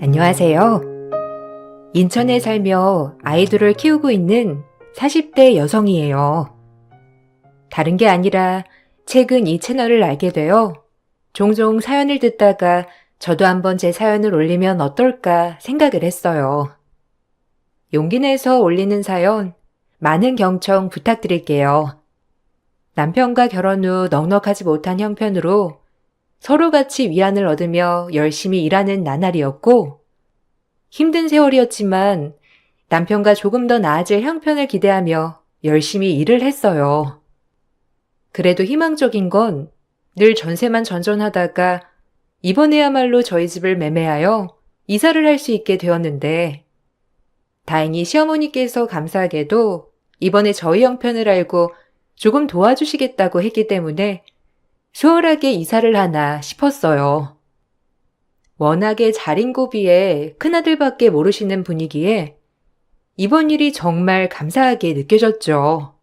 안녕하세요. 인천에 살며 아이들을 키우고 있는 40대 여성이에요. 다른 게 아니라 최근 이 채널을 알게 되어 종종 사연을 듣다가 저도 한번 제 사연을 올리면 어떨까 생각을 했어요. 용기 내서 올리는 사연 많은 경청 부탁드릴게요. 남편과 결혼 후 넉넉하지 못한 형편으로 서로 같이 위안을 얻으며 열심히 일하는 나날이었고 힘든 세월이었지만 남편과 조금 더 나아질 형편을 기대하며 열심히 일을 했어요. 그래도 희망적인 건 늘 전세만 전전하다가 이번에야말로 저희 집을 매매하여 이사를 할 수 있게 되었는데 다행히 시어머니께서 감사하게도 이번에 저희 형편을 알고 조금 도와주시겠다고 했기 때문에 수월하게 이사를 하나 싶었어요. 워낙에 자린고비에 큰아들밖에 모르시는 분이기에 이번 일이 정말 감사하게 느껴졌죠.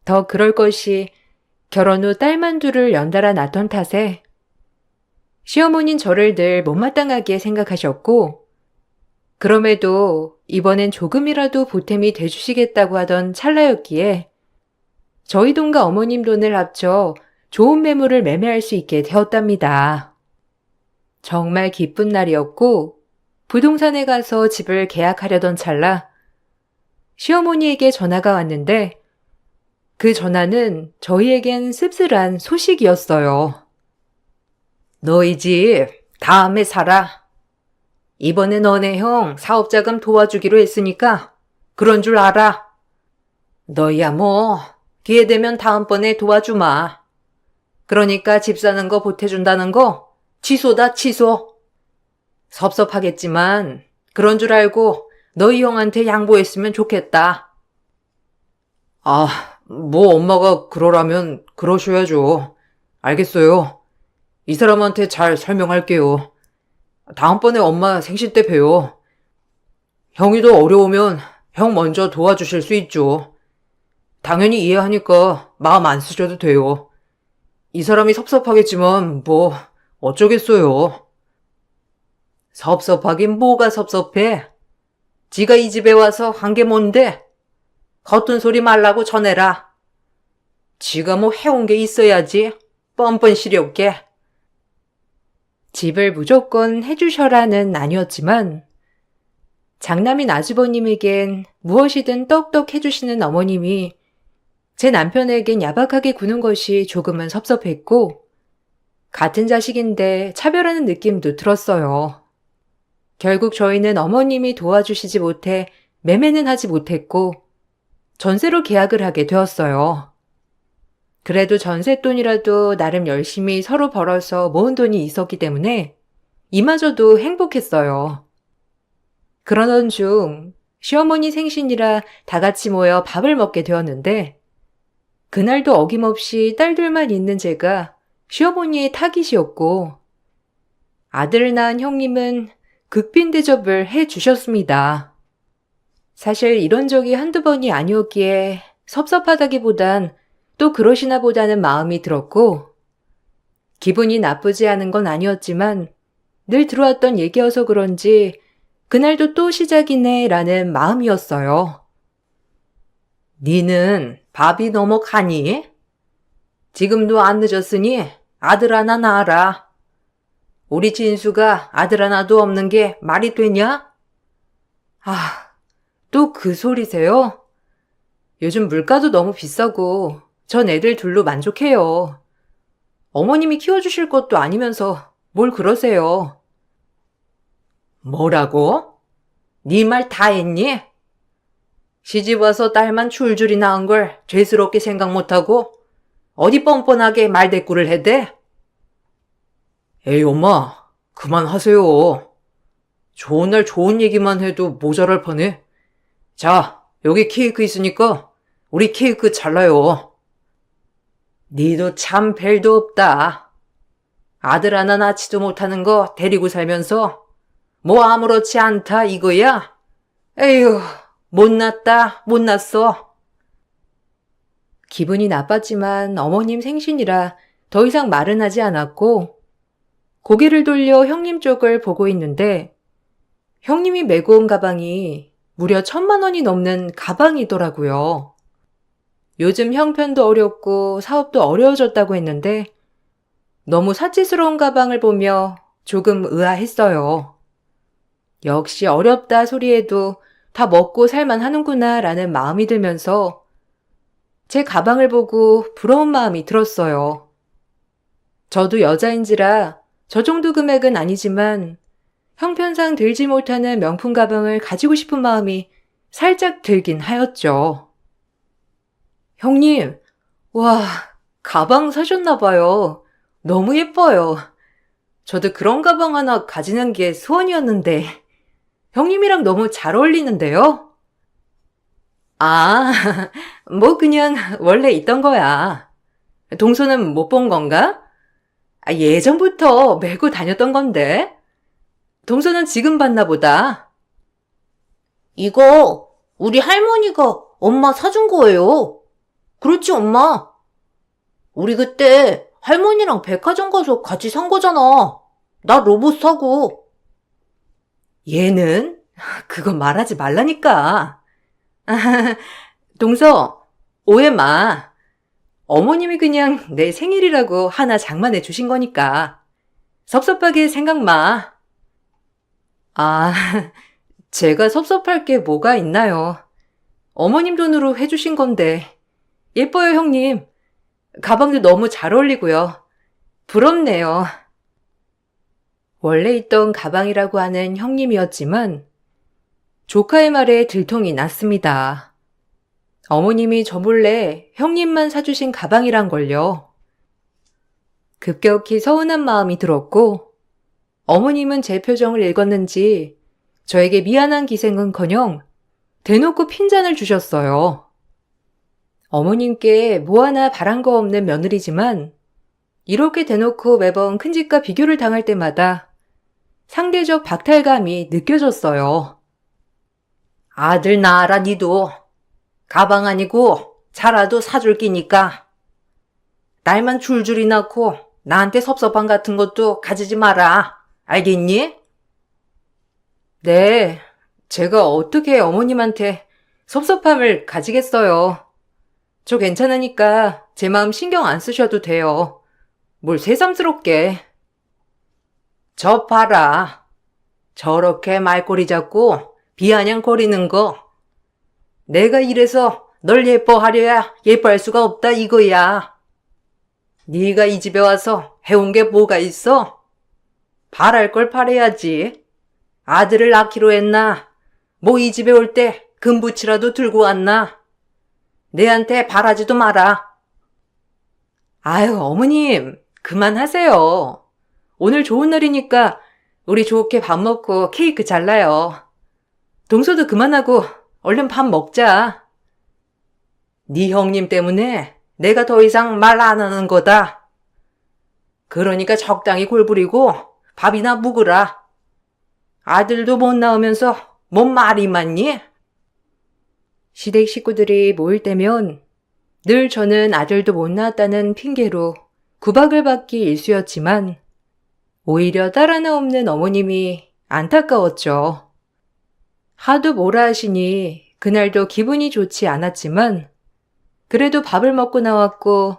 더 그럴 것이 결혼 후 딸만 둘을 연달아 낳던 탓에 시어머니는 저를 늘 못마땅하게 생각하셨고 그럼에도 이번엔 조금이라도 보탬이 돼주시겠다고 하던 찰나였기에 저희 돈과 어머님 돈을 합쳐 좋은 매물을 매매할 수 있게 되었답니다. 정말 기쁜 날이었고 부동산에 가서 집을 계약하려던 찰나 시어머니에게 전화가 왔는데 그 전화는 저희에겐 씁쓸한 소식이었어요. 너희 집 다음에 사라. 이번에 너네 형 사업자금 도와주기로 했으니까 그런 줄 알아. 너희야 뭐 기회 되면 다음번에 도와주마. 그러니까 집 사는 거 보태준다는 거 취소다 취소. 섭섭하겠지만 그런 줄 알고 너희 형한테 양보했으면 좋겠다. 뭐 엄마가 그러라면 그러셔야죠. 알겠어요. 이 사람한테 잘 설명할게요. 다음번에 엄마 생신 때 봬요. 형이 더 어려우면 형 먼저 도와주실 수 있죠. 당연히 이해하니까 마음 안 쓰셔도 돼요. 이 사람이 섭섭하겠지만 뭐 어쩌겠어요. 섭섭하긴 뭐가 섭섭해. 지가 이 집에 와서 한 게 뭔데? 겉은 소리 말라고 전해라. 지가 뭐 해온 게 있어야지. 뻔뻔 시렵게. 집을 무조건 해주셔라는 아니었지만 장남인 아주버님에겐 무엇이든 떡떡 해주시는 어머님이 제 남편에겐 야박하게 구는 것이 조금은 섭섭했고 같은 자식인데 차별하는 느낌도 들었어요. 결국 저희는 어머님이 도와주시지 못해 매매는 하지 못했고 전세로 계약을 하게 되었어요. 그래도 전셋돈이라도 나름 열심히 서로 벌어서 모은 돈이 있었기 때문에 이마저도 행복했어요. 그러던 중 시어머니 생신이라 다 같이 모여 밥을 먹게 되었는데 그날도 어김없이 딸들만 있는 제가 시어머니의 타깃이었고 아들을 낳은 형님은 극빈 대접을 해주셨습니다. 사실 이런 적이 한두 번이 아니었기에 섭섭하다기보단 또 그러시나 보다는 마음이 들었고 기분이 나쁘지 않은 건 아니었지만 늘 들어왔던 얘기여서 그런지 그날도 또 시작이네 라는 마음이었어요. 니는 밥이 넘어가니? 지금도 안 늦었으니 아들 하나 낳아라. 우리 진수가 아들 하나도 없는 게 말이 되냐? 또 그 소리세요? 요즘 물가도 너무 비싸고 전 애들 둘로 만족해요. 어머님이 키워주실 것도 아니면서 뭘 그러세요? 뭐라고? 네 말 다 했니? 시집 와서 딸만 줄줄이 낳은 걸 죄스럽게 생각 못하고 어디 뻔뻔하게 말대꾸를 해대? 에이 엄마 그만하세요. 좋은 날 좋은 얘기만 해도 모자랄 판에. 자 여기 케이크 있으니까 우리 케이크 잘라요. 니도 참 벨도 없다. 아들 하나 낳지도 못하는 거 데리고 살면서 뭐 아무렇지 않다 이거야? 에휴 못났다 못났어. 기분이 나빴지만 어머님 생신이라 더 이상 말은 하지 않았고 고개를 돌려 형님 쪽을 보고 있는데 형님이 메고 온 가방이 무려 1,000만 원이 넘는 가방이더라고요. 요즘 형편도 어렵고 사업도 어려워졌다고 했는데 너무 사치스러운 가방을 보며 조금 의아했어요. 역시 어렵다 소리에도 다 먹고 살만 하는구나 라는 마음이 들면서 제 가방을 보고 부러운 마음이 들었어요. 저도 여자인지라 저 정도 금액은 아니지만 형편상 들지 못하는 명품 가방을 가지고 싶은 마음이 살짝 들긴 하였죠. 형님, 와, 가방 사셨나봐요. 너무 예뻐요. 저도 그런 가방 하나 가지는 게 소원이었는데, 형님이랑 너무 잘 어울리는데요? 아, 뭐 그냥 원래 있던 거야. 동서는 못 본 건가? 예전부터 메고 다녔던 건데. 동서는 지금 봤나 보다. 이거 우리 할머니가 엄마 사준 거예요. 그렇지, 엄마? 우리 그때 할머니랑 백화점 가서 같이 산 거잖아. 나 로봇 사고. 얘는? 그거 말하지 말라니까. 동서, 오해 마. 어머님이 그냥 내 생일이라고 하나 장만해 주신 거니까. 섭섭하게 생각 마. 아, 제가 섭섭할 게 뭐가 있나요? 어머님 돈으로 해주신 건데. 예뻐요, 형님. 가방도 너무 잘 어울리고요. 부럽네요. 원래 있던 가방이라고 하는 형님이었지만 조카의 말에 들통이 났습니다. 어머님이 저 몰래 형님만 사주신 가방이란 걸요. 급격히 서운한 마음이 들었고 어머님은 제 표정을 읽었는지 저에게 미안한 기색은커녕 대놓고 핀잔을 주셨어요. 어머님께 뭐 하나 바란 거 없는 며느리지만 이렇게 대놓고 매번 큰 집과 비교를 당할 때마다 상대적 박탈감이 느껴졌어요. 아들 낳아라, 니도. 가방 아니고 차라도 사줄 끼니까. 날만 줄줄이 낳고 나한테 섭섭함 같은 것도 가지지 마라. 알겠니? 네, 제가 어떻게 어머님한테 섭섭함을 가지겠어요. 저 괜찮으니까 제 마음 신경 안 쓰셔도 돼요. 뭘 새삼스럽게. 저 봐라. 저렇게 말꼬리 잡고 비아냥거리는 거. 내가 이래서 널 예뻐하려야 예뻐할 수가 없다 이거야. 네가 이 집에 와서 해온 게 뭐가 있어? 바랄 걸 바래야지. 아들을 낳기로 했나? 뭐 이 집에 올 때 금붙이라도 들고 왔나? 내한테 바라지도 마라. 아유, 어머님, 그만하세요. 오늘 좋은 날이니까 우리 좋게 밥 먹고 케이크 잘라요. 동서도 그만하고 얼른 밥 먹자. 네 형님 때문에 내가 더 이상 말 안 하는 거다. 그러니까 적당히 골부리고 밥이나 묵으라. 아들도 못 낳으면서 뭔 말이 많니? 시댁 식구들이 모일 때면 늘 저는 아들도 못 낳았다는 핑계로 구박을 받기 일쑤였지만 오히려 딸 하나 없는 어머님이 안타까웠죠. 하도 뭐라 하시니 그날도 기분이 좋지 않았지만 그래도 밥을 먹고 나왔고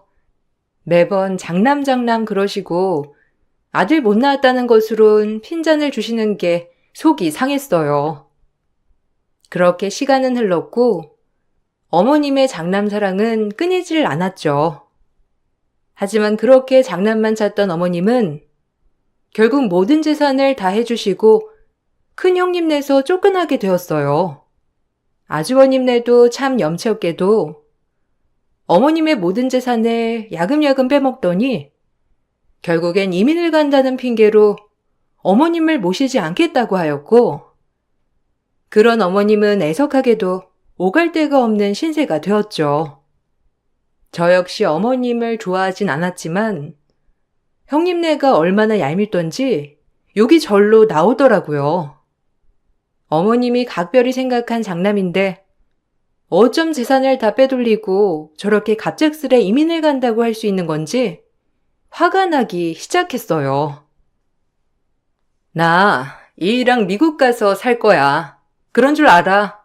매번 장남장남 그러시고 아들 못 낳았다는 것으론 핀잔을 주시는 게 속이 상했어요. 그렇게 시간은 흘렀고 어머님의 장남 사랑은 끊이질 않았죠. 하지만 그렇게 장남만 찾던 어머님은 결국 모든 재산을 다 해주시고 큰 형님네서 쫓겨나게 되었어요. 아주버님네도 참 염치없게도 어머님의 모든 재산을 야금야금 빼먹더니 결국엔 이민을 간다는 핑계로 어머님을 모시지 않겠다고 하였고 그런 어머님은 애석하게도 오갈 데가 없는 신세가 되었죠. 저 역시 어머님을 좋아하진 않았지만 형님네가 얼마나 얄밉던지 욕이 절로 나오더라고요. 어머님이 각별히 생각한 장남인데 어쩜 재산을 다 빼돌리고 저렇게 갑작스레 이민을 간다고 할 수 있는 건지 화가 나기 시작했어요. 나 이랑 미국 가서 살 거야. 그런 줄 알아.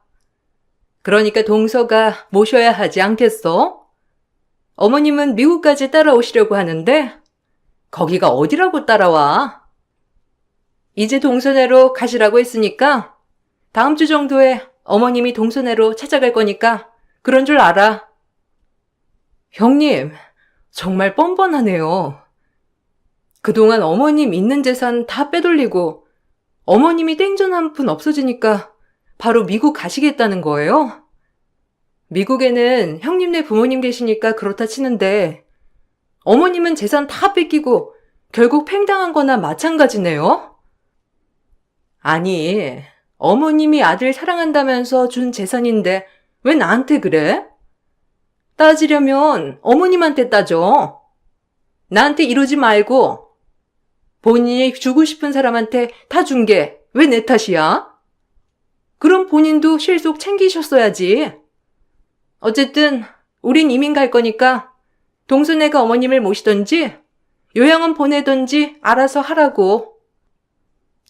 그러니까 동서가 모셔야 하지 않겠어? 어머님은 미국까지 따라오시려고 하는데 거기가 어디라고 따라와? 이제 동서네로 가시라고 했으니까 다음 주 정도에 어머님이 동서네로 찾아갈 거니까 그런 줄 알아. 형님, 정말 뻔뻔하네요. 그동안 어머님 있는 재산 다 빼돌리고 어머님이 땡전 한 푼 없어지니까 바로 미국 가시겠다는 거예요? 미국에는 형님네 부모님 계시니까 그렇다 치는데 어머님은 재산 다 뺏기고 결국 팽당한 거나 마찬가지네요? 아니, 어머님이 아들 사랑한다면서 준 재산인데 왜 나한테 그래? 따지려면 어머님한테 따져. 나한테 이러지 말고 본인이 주고 싶은 사람한테 다 준 게 왜 내 탓이야? 그럼 본인도 실속 챙기셨어야지. 어쨌든 우린 이민 갈 거니까 동서네가 어머님을 모시던지 요양원 보내던지 알아서 하라고.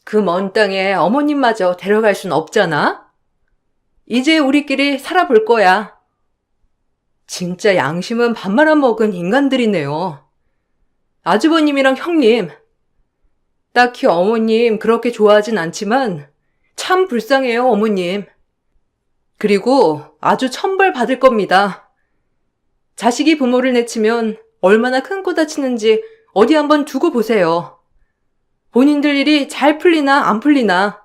그 먼 땅에 어머님마저 데려갈 순 없잖아? 이제 우리끼리 살아볼 거야. 진짜 양심은 밥 말아먹은 인간들이네요. 아주버님이랑 형님. 딱히 어머님 그렇게 좋아하진 않지만 참 불쌍해요, 어머님. 그리고 아주 천벌 받을 겁니다. 자식이 부모를 내치면 얼마나 큰 코 다치는지 어디 한번 두고 보세요. 본인들 일이 잘 풀리나 안 풀리나.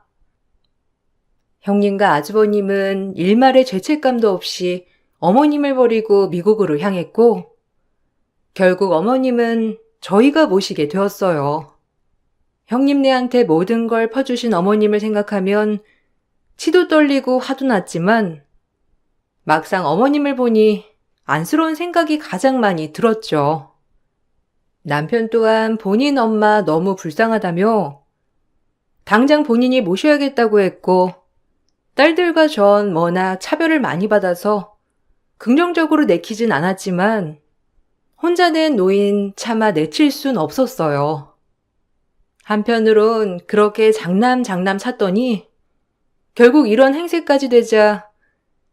형님과 아주버님은 일말의 죄책감도 없이 어머님을 버리고 미국으로 향했고 결국 어머님은 저희가 모시게 되었어요. 형님네한테 모든 걸 퍼주신 어머님을 생각하면 치도 떨리고 화도 났지만 막상 어머님을 보니 안쓰러운 생각이 가장 많이 들었죠. 남편 또한 본인 엄마 너무 불쌍하다며 당장 본인이 모셔야겠다고 했고 딸들과 전 워낙 차별을 많이 받아서 긍정적으로 내키진 않았지만 혼자 낸 노인 차마 내칠 순 없었어요. 한편으론 그렇게 장남 찾더니 결국 이런 행세까지 되자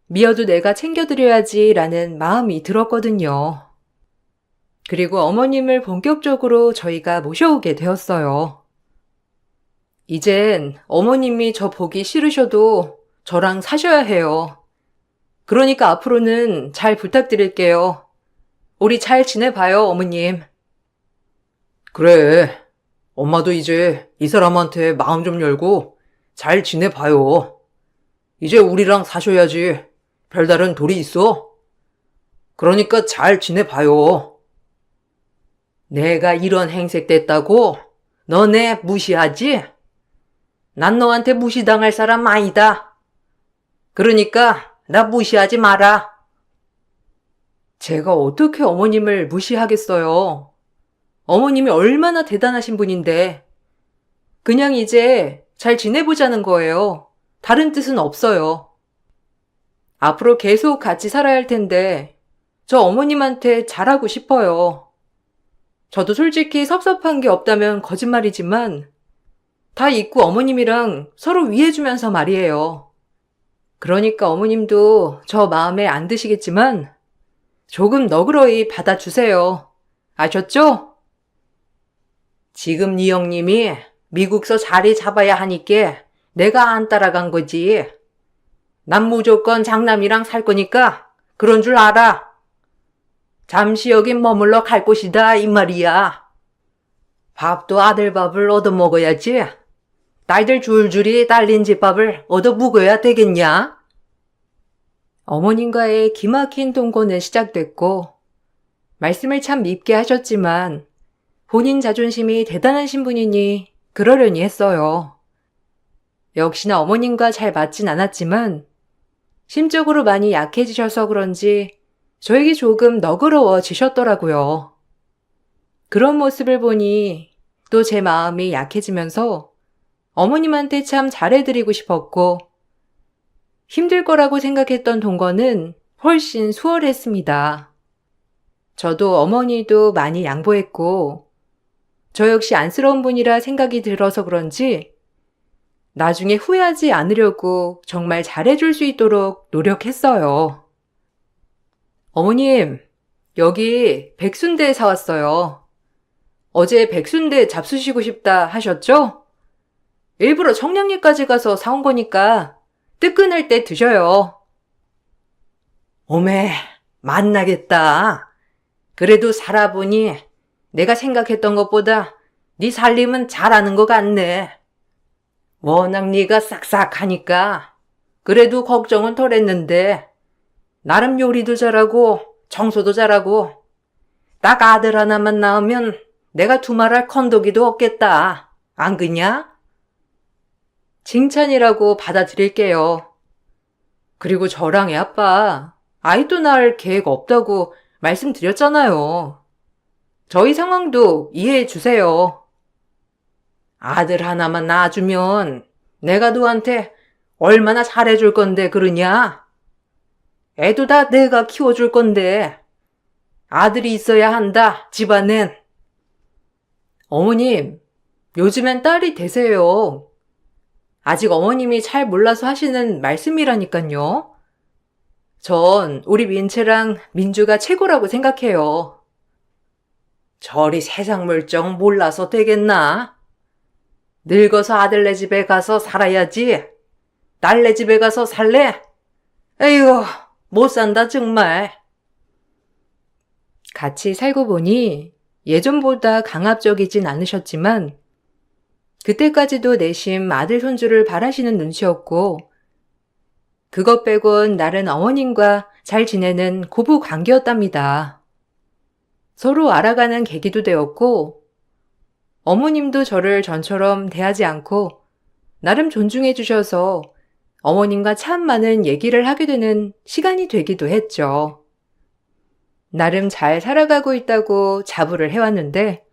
미어도 내가 챙겨드려야지라는 마음이 들었거든요. 그리고 어머님을 본격적으로 저희가 모셔오게 되었어요. 이젠 어머님이 저 보기 싫으셔도 저랑 사셔야 해요. 그러니까 앞으로는 잘 부탁드릴게요. 우리 잘 지내봐요, 어머님. 그래. 엄마도 이제 이 사람한테 마음 좀 열고 잘 지내봐요. 이제 우리랑 사셔야지. 별다른 돌이 있어? 그러니까 잘 지내봐요. 내가 이런 행색됐다고? 너네 무시하지? 난 너한테 무시당할 사람 아니다. 그러니까 나 무시하지 마라. 제가 어떻게 어머님을 무시하겠어요? 어머님이 얼마나 대단하신 분인데 그냥 이제 잘 지내보자는 거예요. 다른 뜻은 없어요. 앞으로 계속 같이 살아야 할 텐데 저 어머님한테 잘하고 싶어요. 저도 솔직히 섭섭한 게 없다면 거짓말이지만 다 잊고 어머님이랑 서로 위해주면서 말이에요. 그러니까 어머님도 저 마음에 안 드시겠지만 조금 너그러이 받아주세요. 아셨죠? 지금 네 형님이 미국서 자리 잡아야 하니까 내가 안 따라간 거지. 난 무조건 장남이랑 살 거니까 그런 줄 알아. 잠시 여긴 머물러 갈 곳이다 이 말이야. 밥도 아들 밥을 얻어먹어야지. 딸들 줄줄이 딸린 집밥을 얻어묵어야 되겠냐? 어머님과의 기막힌 동거는 시작됐고 말씀을 참 밉게 하셨지만 본인 자존심이 대단하신 분이니 그러려니 했어요. 역시나 어머님과 잘 맞진 않았지만 심적으로 많이 약해지셔서 그런지 저에게 조금 너그러워지셨더라고요. 그런 모습을 보니 또 제 마음이 약해지면서 어머님한테 참 잘해드리고 싶었고 힘들 거라고 생각했던 동거는 훨씬 수월했습니다. 저도 어머니도 많이 양보했고 저 역시 안쓰러운 분이라 생각이 들어서 그런지 나중에 후회하지 않으려고 정말 잘해줄 수 있도록 노력했어요. 어머님, 여기 백순대 사왔어요. 어제 백순대 잡수시고 싶다 하셨죠? 일부러 청량리까지 가서 사온 거니까 뜨끈할 때 드셔요. 오메, 만나겠다. 그래도 살아보니 내가 생각했던 것보다 네 살림은 잘하는 것 같네. 워낙 네가 싹싹하니까 그래도 걱정은 덜했는데 나름 요리도 잘하고 청소도 잘하고 딱 아들 하나만 낳으면 내가 두말할 건더기도 없겠다. 안 그냐? 칭찬이라고 받아들일게요. 그리고 저랑 애 아빠 아이도 낳을 계획 없다고 말씀드렸잖아요. 저희 상황도 이해해 주세요. 아들 하나만 낳아주면 내가 너한테 얼마나 잘해줄 건데 그러냐? 애도 다 내가 키워줄 건데 아들이 있어야 한다, 집안엔. 어머님, 요즘엔 딸이 되세요. 아직 어머님이 잘 몰라서 하시는 말씀이라니까요. 전 우리 민채랑 민주가 최고라고 생각해요. 저리 세상 물정 몰라서 되겠나? 늙어서 아들네 집에 가서 살아야지. 딸네 집에 가서 살래? 에휴, 못 산다 정말. 같이 살고 보니 예전보다 강압적이진 않으셨지만 그때까지도 내심 아들 손주를 바라시는 눈치였고 그것 빼곤 날은 어머님과 잘 지내는 고부 관계였답니다. 서로 알아가는 계기도 되었고 어머님도 저를 전처럼 대하지 않고 나름 존중해 주셔서 어머님과 참 많은 얘기를 하게 되는 시간이 되기도 했죠. 나름 잘 살아가고 있다고 자부를 해왔는데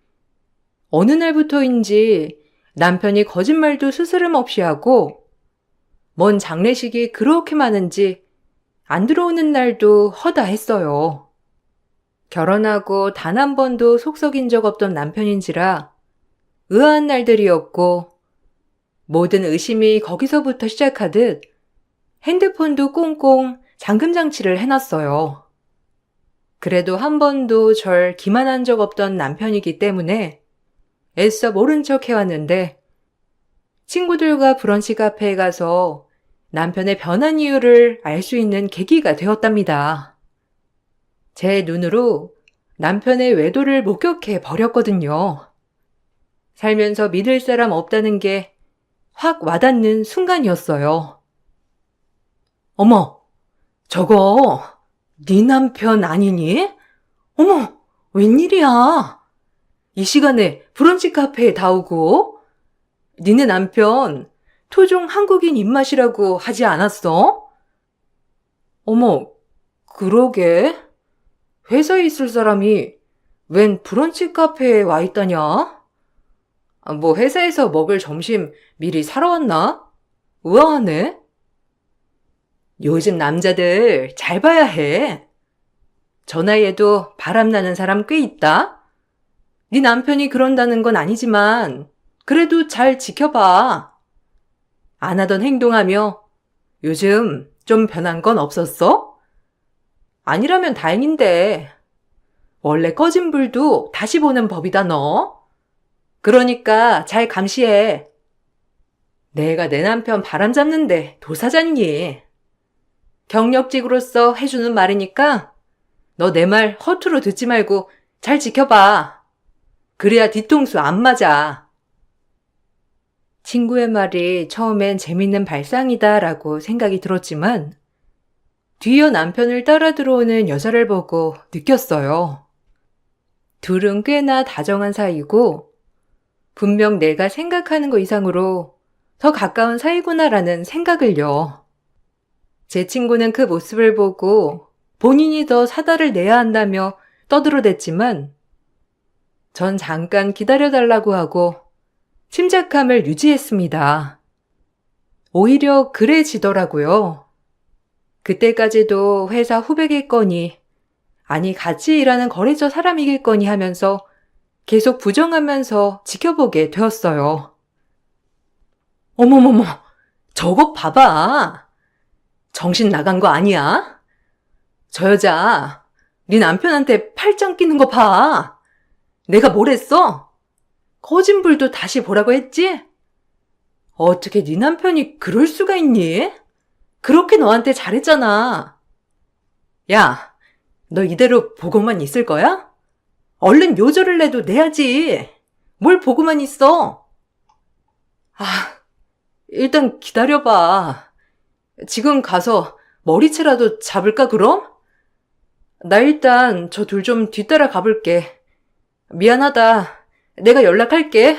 어느 날부터인지 남편이 거짓말도 스스럼 없이 하고 뭔 장례식이 그렇게 많은지 안 들어오는 날도 허다했어요. 결혼하고 단 한 번도 속 썩인 적 없던 남편인지라 의아한 날들이었고 모든 의심이 거기서부터 시작하듯 핸드폰도 꽁꽁 잠금장치를 해놨어요. 그래도 한 번도 절 기만한 적 없던 남편이기 때문에 애써 모른 척 해왔는데 친구들과 브런치 카페에 가서 남편의 변한 이유를 알 수 있는 계기가 되었답니다. 제 눈으로 남편의 외도를 목격해 버렸거든요. 살면서 믿을 사람 없다는 게 확 와닿는 순간이었어요. 어머, 저거 네 남편 아니니? 어머, 웬일이야? 이 시간에 브런치 카페에 다 오고? 니네 남편 토종 한국인 입맛이라고 하지 않았어? 어머, 그러게. 회사에 있을 사람이 웬 브런치 카페에 와 있다냐? 뭐 회사에서 먹을 점심 미리 사러 왔나? 우아하네. 요즘 남자들 잘 봐야 해. 저 나이에도 바람나는 사람 꽤 있다. 네 남편이 그런다는 건 아니지만 그래도 잘 지켜봐. 안 하던 행동하며 요즘 좀 변한 건 없었어? 아니라면 다행인데. 원래 꺼진 불도 다시 보는 법이다 너. 그러니까 잘 감시해. 내가 내 남편 바람 잡는데 도사잖니. 경력직으로서 해주는 말이니까 너 내 말 허투루 듣지 말고 잘 지켜봐. 그래야 뒤통수 안 맞아. 친구의 말이 처음엔 재밌는 발상이다라고 생각이 들었지만 뒤이어 남편을 따라 들어오는 여자를 보고 느꼈어요. 둘은 꽤나 다정한 사이고 분명 내가 생각하는 것 이상으로 더 가까운 사이구나라는 생각을요. 제 친구는 그 모습을 보고 본인이 더 사달을 내야 한다며 떠들어댔지만 전 잠깐 기다려달라고 하고 침착함을 유지했습니다. 오히려 그래지더라고요. 그때까지도 회사 후배겠거니 아니 같이 일하는 거래처 사람이겠거니 하면서 계속 부정하면서 지켜보게 되었어요. 어머머머, 저거 봐봐. 정신 나간 거 아니야? 저 여자, 네 남편한테 팔짱 끼는 거 봐. 내가 뭘 했어? 거짓불도 다시 보라고 했지? 어떻게 네 남편이 그럴 수가 있니? 그렇게 너한테 잘했잖아. 야, 너 이대로 보고만 있을 거야? 얼른 요절을 내도 내야지. 뭘 보고만 있어? 아, 일단 기다려봐. 지금 가서 머리채라도 잡을까 그럼? 나 일단 저 둘 좀 뒤따라 가볼게. 미안하다. 내가 연락할게.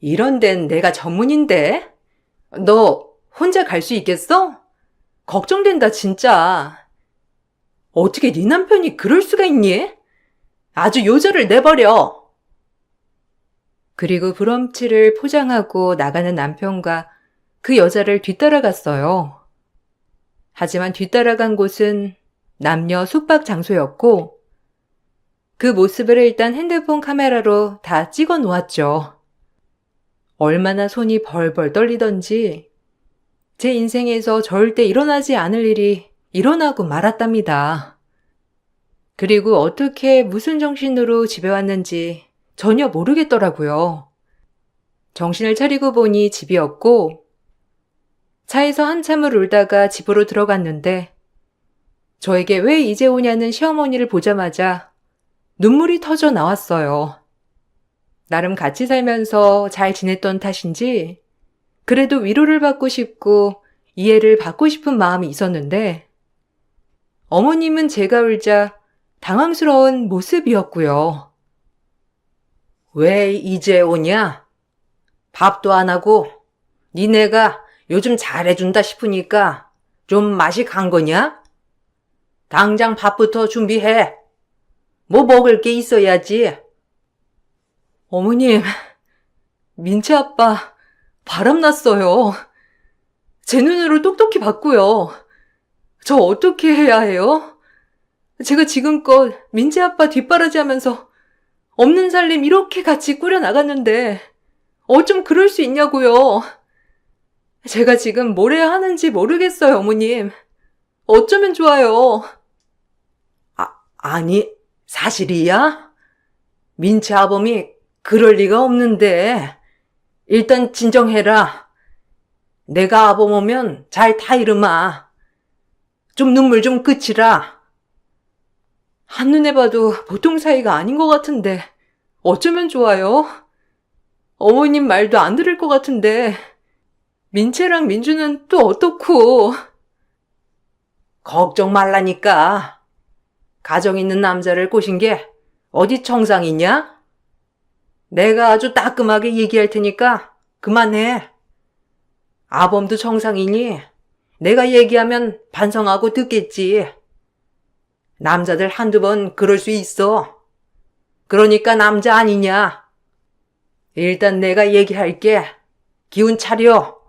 이런 데는 내가 전문인데. 너 혼자 갈 수 있겠어? 걱정된다 진짜. 어떻게 네 남편이 그럴 수가 있니? 아주 요절을 내버려. 그리고 브럼치를 포장하고 나가는 남편과 그 여자를 뒤따라갔어요. 하지만 뒤따라간 곳은 남녀 숙박 장소였고 그 모습을 일단 핸드폰 카메라로 다 찍어 놓았죠. 얼마나 손이 벌벌 떨리던지 제 인생에서 절대 일어나지 않을 일이 일어나고 말았답니다. 그리고 어떻게 무슨 정신으로 집에 왔는지 전혀 모르겠더라고요. 정신을 차리고 보니 집이었고 차에서 한참을 울다가 집으로 들어갔는데 저에게 왜 이제 오냐는 시어머니를 보자마자 눈물이 터져 나왔어요. 나름 같이 살면서 잘 지냈던 탓인지 그래도 위로를 받고 싶고 이해를 받고 싶은 마음이 있었는데 어머님은 제가 울자 당황스러운 모습이었고요. 왜 이제 오냐? 밥도 안 하고 니네가 요즘 잘해준다 싶으니까 좀 맛이 간 거냐? 당장 밥부터 준비해. 뭐 먹을 게 있어야지. 어머님, 민채 아빠 바람났어요. 제 눈으로 똑똑히 봤고요. 저 어떻게 해야 해요? 제가 지금껏 민채 아빠 뒷바라지하면서 없는 살림 이렇게 같이 꾸려나갔는데 어쩜 그럴 수 있냐고요. 제가 지금 뭘 해야 하는지 모르겠어요, 어머님. 어쩌면 좋아요. 아니, 사실이야? 민채 아범이 그럴 리가 없는데. 일단 진정해라. 내가 아범 오면 잘 타이르마. 좀 눈물 좀 그치라. 한눈에 봐도 보통 사이가 아닌 것 같은데 어쩌면 좋아요? 어머님 말도 안 들을 것 같은데 민채랑 민주는 또 어떻고? 걱정 말라니까. 가정 있는 남자를 꼬신 게 어디 정상이냐? 내가 아주 따끔하게 얘기할 테니까 그만해. 아범도 정상이니 내가 얘기하면 반성하고 듣겠지. 남자들 한두 번 그럴 수 있어. 그러니까 남자 아니냐. 일단 내가 얘기할게. 기운 차려.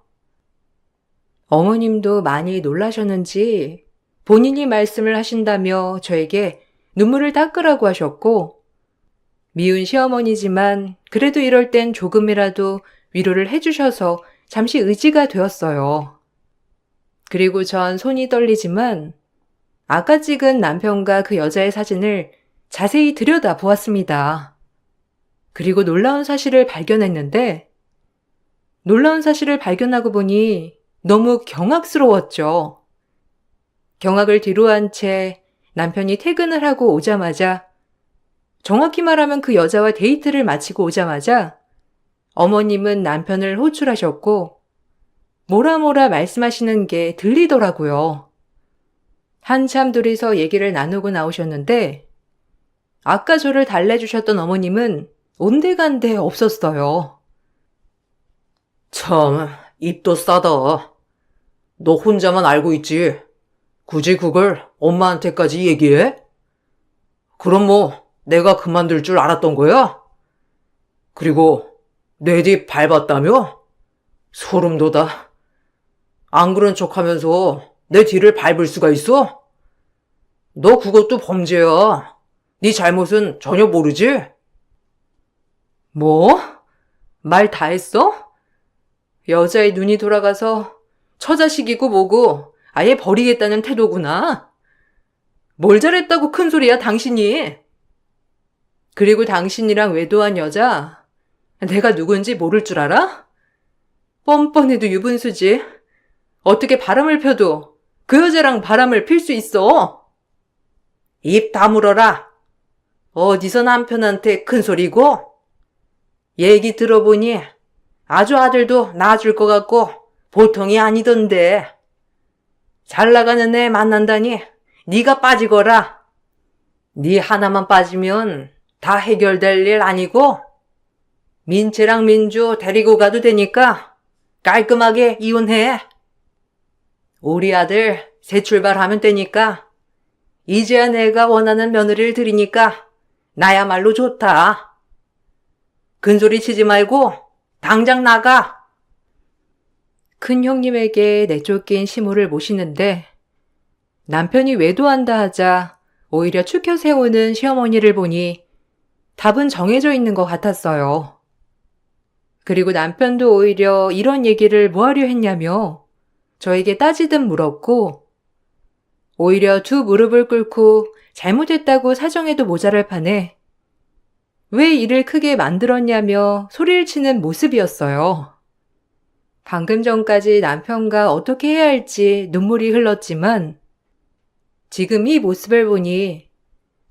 어머님도 많이 놀라셨는지 본인이 말씀을 하신다며 저에게 눈물을 닦으라고 하셨고 미운 시어머니지만 그래도 이럴 땐 조금이라도 위로를 해주셔서 잠시 의지가 되었어요. 그리고 전 손이 떨리지만 아까 찍은 남편과 그 여자의 사진을 자세히 들여다보았습니다. 그리고 놀라운 사실을 발견했는데 놀라운 사실을 발견하고 보니 너무 경악스러웠죠. 경악을 뒤로한 채 남편이 퇴근을 하고 오자마자 정확히 말하면 그 여자와 데이트를 마치고 오자마자 어머님은 남편을 호출하셨고 뭐라 말씀하시는 게 들리더라고요. 한참 둘이서 얘기를 나누고 나오셨는데 아까 저를 달래주셨던 어머님은 온데간데 없었어요. 참, 입도 싸다. 너 혼자만 알고 있지. 굳이 그걸 엄마한테까지 얘기해? 그럼 뭐 내가 그만둘 줄 알았던 거야? 그리고 내 뒤 밟았다며? 소름 돋아. 안 그런 척하면서 내 뒤를 밟을 수가 있어? 너 그것도 범죄야. 네 잘못은 전혀 모르지? 뭐? 말 다 했어? 여자의 눈이 돌아가서 처자식이고 뭐고 아예 버리겠다는 태도구나. 뭘 잘했다고 큰 소리야, 당신이. 그리고 당신이랑 외도한 여자, 내가 누군지 모를 줄 알아? 뻔뻔해도 유분수지. 어떻게 바람을 펴도 그 여자랑 바람을 필 수 있어? 입 다물어라. 어디서 남편한테 큰 소리고? 얘기 들어보니 아주 아들도 낳아줄 것 같고 보통이 아니던데. 잘 나가는 애 만난다니 네가 빠지거라. 네 하나만 빠지면 다 해결될 일 아니고 민채랑 민주 데리고 가도 되니까 깔끔하게 이혼해. 우리 아들 새 출발하면 되니까 이제야 내가 원하는 며느리를 드리니까 나야말로 좋다. 큰소리 치지 말고 당장 나가. 큰 형님에게 내쫓긴 시모를 모시는데 남편이 외도한다 하자 오히려 추켜 세우는 시어머니를 보니 답은 정해져 있는 것 같았어요. 그리고 남편도 오히려 이런 얘기를 뭐하려 했냐며 저에게 따지듯 물었고 오히려 두 무릎을 꿇고 잘못했다고 사정해도 모자랄 판에 왜 일을 크게 만들었냐며 소리를 치는 모습이었어요. 방금 전까지 남편과 어떻게 해야 할지 눈물이 흘렀지만 지금 이 모습을 보니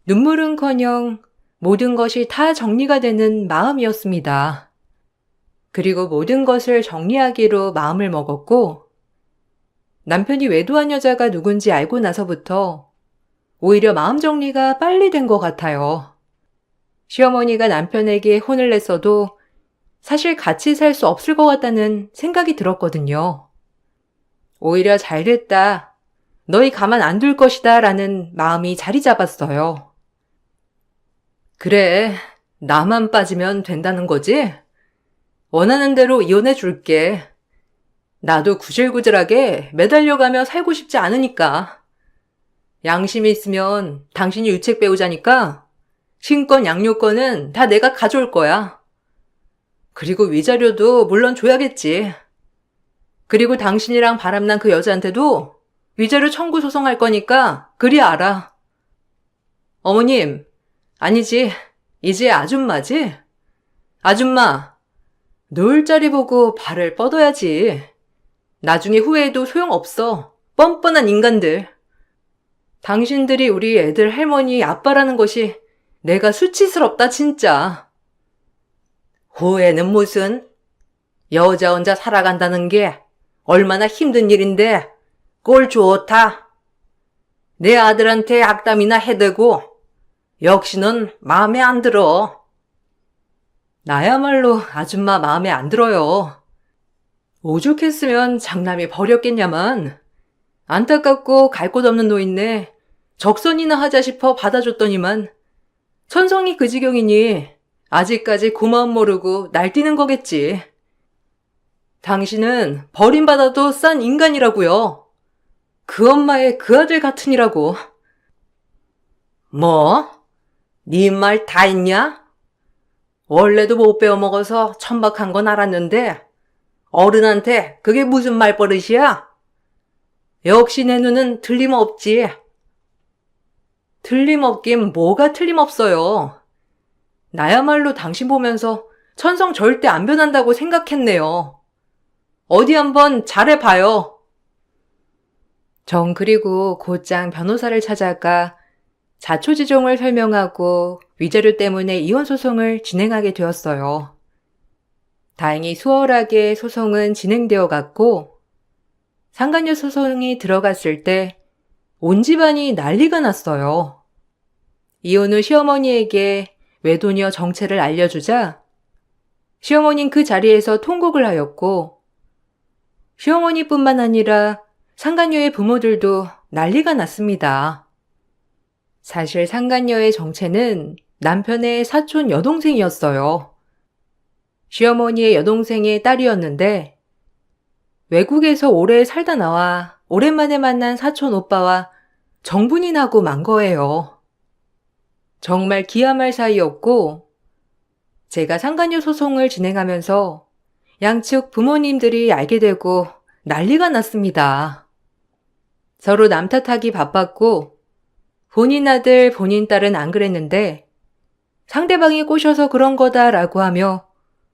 눈물은커녕 모든 것이 다 정리가 되는 마음이었습니다. 그리고 모든 것을 정리하기로 마음을 먹었고 남편이 외도한 여자가 누군지 알고 나서부터 오히려 마음 정리가 빨리 된 것 같아요. 시어머니가 남편에게 혼을 냈어도 사실 같이 살 수 없을 것 같다는 생각이 들었거든요. 오히려 잘됐다. 너희 가만 안 둘 것이다 라는 마음이 자리 잡았어요. 그래, 나만 빠지면 된다는 거지? 원하는 대로 이혼해 줄게. 나도 구질구질하게 매달려가며 살고 싶지 않으니까. 양심이 있으면 당신이 유책 배우자니까 신권 양육권은 다 내가 가져올 거야. 그리고 위자료도 물론 줘야겠지. 그리고 당신이랑 바람난 그 여자한테도 위자료 청구 소송할 거니까 그리 알아. 어머님, 아니지, 이제 아줌마지? 아줌마, 놓을 자리 보고 발을 뻗어야지. 나중에 후회해도 소용없어. 뻔뻔한 인간들. 당신들이 우리 애들 할머니 아빠라는 것이 내가 수치스럽다 진짜. 후회는 무슨? 여자 혼자 살아간다는 게 얼마나 힘든 일인데 꼴 좋다. 내 아들한테 악담이나 해대고 역시 넌 마음에 안 들어. 나야말로 아줌마 마음에 안 들어요. 오죽했으면 장남이 버렸겠냐만. 안타깝고 갈 곳 없는 노인네 적선이나 하자 싶어 받아줬더니만 천성이 그 지경이니 아직까지 고마움 모르고 날뛰는 거겠지. 당신은 버림받아도 싼 인간이라고요. 그 엄마의 그 아들 같으니라고. 뭐? 네 말 다 했냐? 원래도 못 배워먹어서 천박한 건 알았는데 어른한테 그게 무슨 말버릇이야? 역시 내 눈은 틀림없지. 틀림없긴 뭐가 틀림없어요. 나야말로 당신 보면서 천성 절대 안 변한다고 생각했네요. 어디 한번 잘해봐요. 전 그리고 곧장 변호사를 찾아가 자초지종을 설명하고 위자료 때문에 이혼 소송을 진행하게 되었어요. 다행히 수월하게 소송은 진행되어 갔고 상간녀 소송이 들어갔을 때 온 집안이 난리가 났어요. 이혼 후 시어머니에게 외도녀 정체를 알려주자 시어머니는 그 자리에서 통곡을 하였고 시어머니뿐만 아니라 상간녀의 부모들도 난리가 났습니다. 사실 상간녀의 정체는 남편의 사촌 여동생이었어요. 시어머니의 여동생의 딸이었는데 외국에서 오래 살다 나와 오랜만에 만난 사촌 오빠와 정분이 나고 만 거예요. 정말 기야말 사이였고 제가 상간녀 소송을 진행하면서 양측 부모님들이 알게 되고 난리가 났습니다. 서로 남 탓하기 바빴고 본인 아들, 본인 딸은 안 그랬는데 상대방이 꼬셔서 그런 거다라고 하며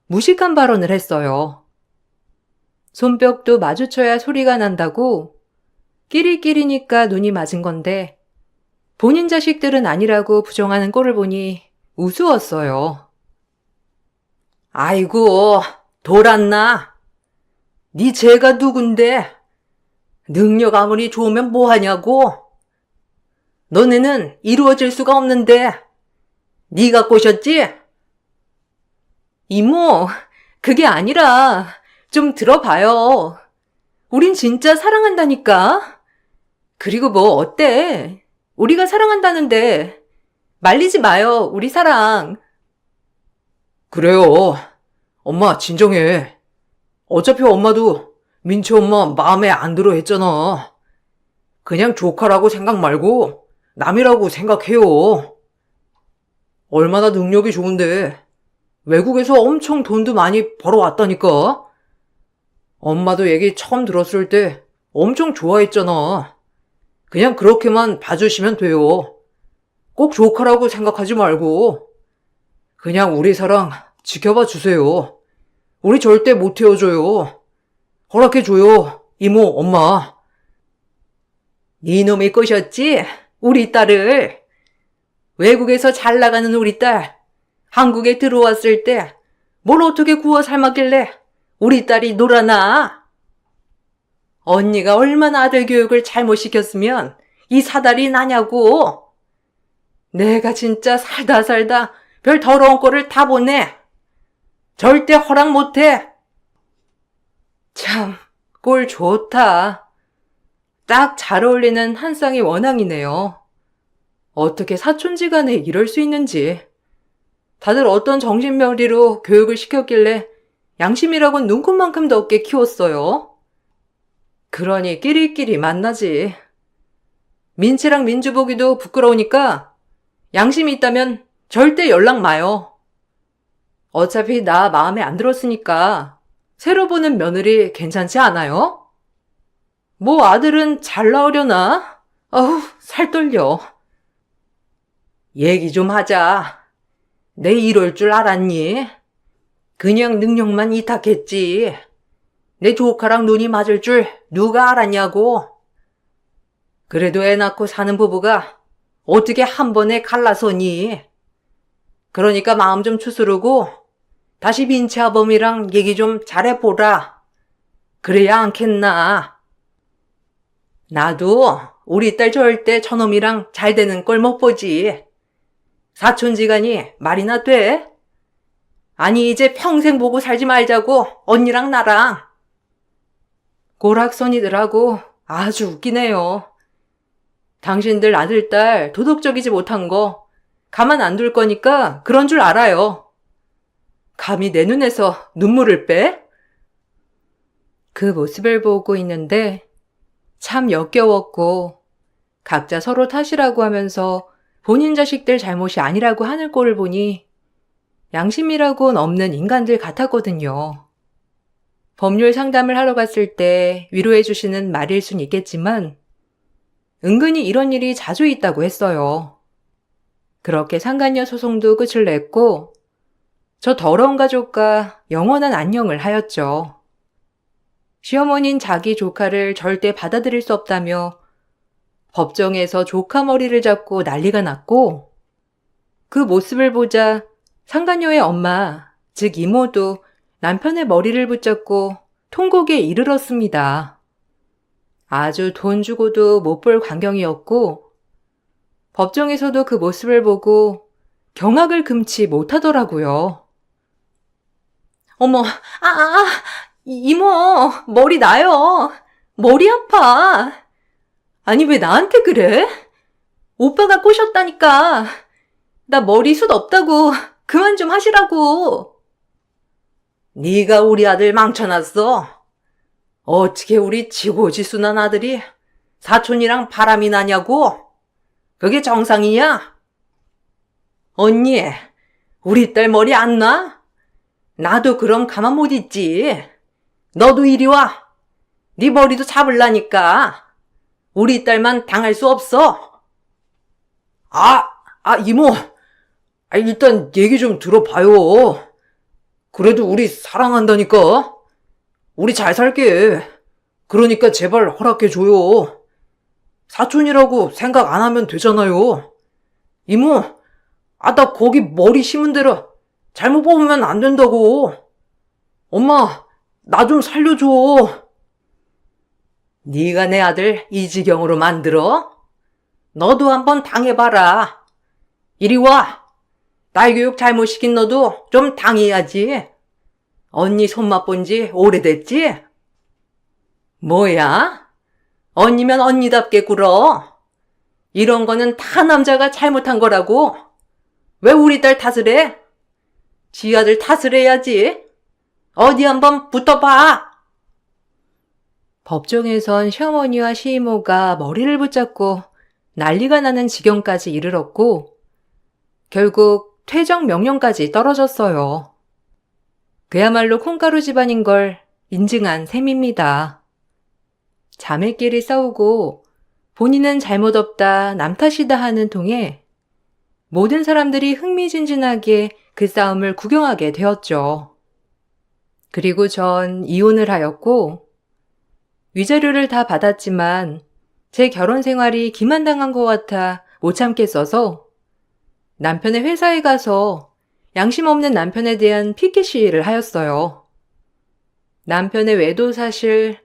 무식한 발언을 했어요. 손뼉도 마주쳐야 소리가 난다고 끼리끼리니까 눈이 맞은 건데 본인 자식들은 아니라고 부정하는 꼴을 보니 우스웠어요. 아이고, 돌았나? 네 쟤가 누군데? 능력 아무리 좋으면 뭐하냐고? 너네는 이루어질 수가 없는데 네가 꼬셨지? 이모, 그게 아니라 좀 들어봐요. 우린 진짜 사랑한다니까. 그리고 뭐 어때? 우리가 사랑한다는데 말리지 마요, 우리 사랑. 그래요. 엄마 진정해. 어차피 엄마도 민채 엄마 마음에 안 들어 했잖아. 그냥 조카라고 생각 말고 남이라고 생각해요. 얼마나 능력이 좋은데 외국에서 엄청 돈도 많이 벌어왔다니까. 엄마도 얘기 처음 들었을 때 엄청 좋아했잖아. 그냥 그렇게만 봐주시면 돼요. 꼭 조카라고 생각하지 말고 그냥 우리 사랑 지켜봐 주세요. 우리 절대 못 헤어져요. 허락해줘요, 이모, 엄마. 네 놈이 꼬셨지? 우리 딸을. 외국에서 잘 나가는 우리 딸. 한국에 들어왔을 때 뭘 어떻게 구워 삶았길래 우리 딸이 놀아나? 언니가 얼마나 아들 교육을 잘못 시켰으면 이 사달이 나냐고. 내가 진짜 살다 별 더러운 꼴을 다 보네. 절대 허락 못해. 참, 꼴 좋다. 딱 잘 어울리는 한 쌍의 원앙이네요. 어떻게 사촌지간에 이럴 수 있는지. 다들 어떤 정신머리로 교육을 시켰길래 양심이라곤 눈곱만큼도 없게 키웠어요. 그러니 끼리끼리 만나지. 민치랑 민주 보기도 부끄러우니까 양심이 있다면 절대 연락 마요. 어차피 나 마음에 안 들었으니까 새로 보는 며느리 괜찮지 않아요? 뭐 아들은 잘 나으려나? 어우, 살 떨려. 얘기 좀 하자. 내 이럴 줄 알았니? 그냥 능력만 이탁했지. 내 조카랑 눈이 맞을 줄 누가 알았냐고. 그래도 애 낳고 사는 부부가 어떻게 한 번에 갈라서니? 그러니까 마음 좀 추스르고 다시 민치 아범이랑 얘기 좀 잘해보라. 그래야 않겠나? 나도 우리 딸 절대 저놈이랑 잘 되는 걸 못 보지. 사촌지간이 말이나 돼? 아니 이제 평생 보고 살지 말자고 언니랑 나랑. 고락선이들하고 아주 웃기네요. 당신들 아들, 딸 도덕적이지 못한 거 가만 안 둘 거니까 그런 줄 알아요. 감히 내 눈에서 눈물을 빼? 그 모습을 보고 있는데 참 역겨웠고 각자 서로 탓이라고 하면서 본인 자식들 잘못이 아니라고 하는 꼴을 보니 양심이라고는 없는 인간들 같았거든요. 법률 상담을 하러 갔을 때 위로해 주시는 말일 순 있겠지만 은근히 이런 일이 자주 있다고 했어요. 그렇게 상간녀 소송도 끝을 냈고 저 더러운 가족과 영원한 안녕을 하였죠. 시어머니는 자기 조카를 절대 받아들일 수 없다며 법정에서 조카 머리를 잡고 난리가 났고 그 모습을 보자 상간녀의 엄마, 즉 이모도 남편의 머리를 붙잡고 통곡에 이르렀습니다. 아주 돈 주고도 못 볼 광경이었고 법정에서도 그 모습을 보고 경악을 금치 못하더라고요. 어머, 이모, 머리 나요. 머리 아파. 아니 왜 나한테 그래? 오빠가 꼬셨다니까. 나 머리숱 없다고 그만 좀 하시라고. 네가 우리 아들 망쳐놨어. 어떻게 우리 지고지순한 아들이 사촌이랑 바람이 나냐고? 그게 정상이냐? 언니, 우리 딸 머리 안 나? 나도 그럼 가만 못 있지. 너도 이리 와. 네 머리도 잡을라니까. 우리 딸만 당할 수 없어. 이모. 일단 얘기 좀 들어봐요. 그래도 우리 사랑한다니까. 우리 잘 살게. 그러니까 제발 허락해줘요. 사촌이라고 생각 안 하면 되잖아요. 이모, 나 거기 머리 심은 대로 잘못 뽑으면 안 된다고. 엄마, 나 좀 살려줘. 네가 내 아들 이 지경으로 만들어? 너도 한번 당해봐라. 이리 와. 딸 교육 잘못 시킨 너도 좀 당해야지. 언니 손맛 본 지 오래됐지? 뭐야? 언니면 언니답게 굴어. 이런 거는 다 남자가 잘못한 거라고. 왜 우리 딸 탓을 해? 지 아들 탓을 해야지. 어디 한번 붙어봐. 법정에선 시어머니와 시이모가 머리를 붙잡고 난리가 나는 지경까지 이르렀고 결국 퇴정 명령까지 떨어졌어요. 그야말로 콩가루 집안인 걸 인증한 셈입니다. 자매끼리 싸우고 본인은 잘못 없다 남 탓이다 하는 통에 모든 사람들이 흥미진진하게 그 싸움을 구경하게 되었죠. 그리고 전 이혼을 하였고 위자료를 다 받았지만 제 결혼 생활이 기만당한 것 같아 못 참겠어서 남편의 회사에 가서 양심 없는 남편에 대한 피켓 시위를 하였어요. 남편의 외도 사실,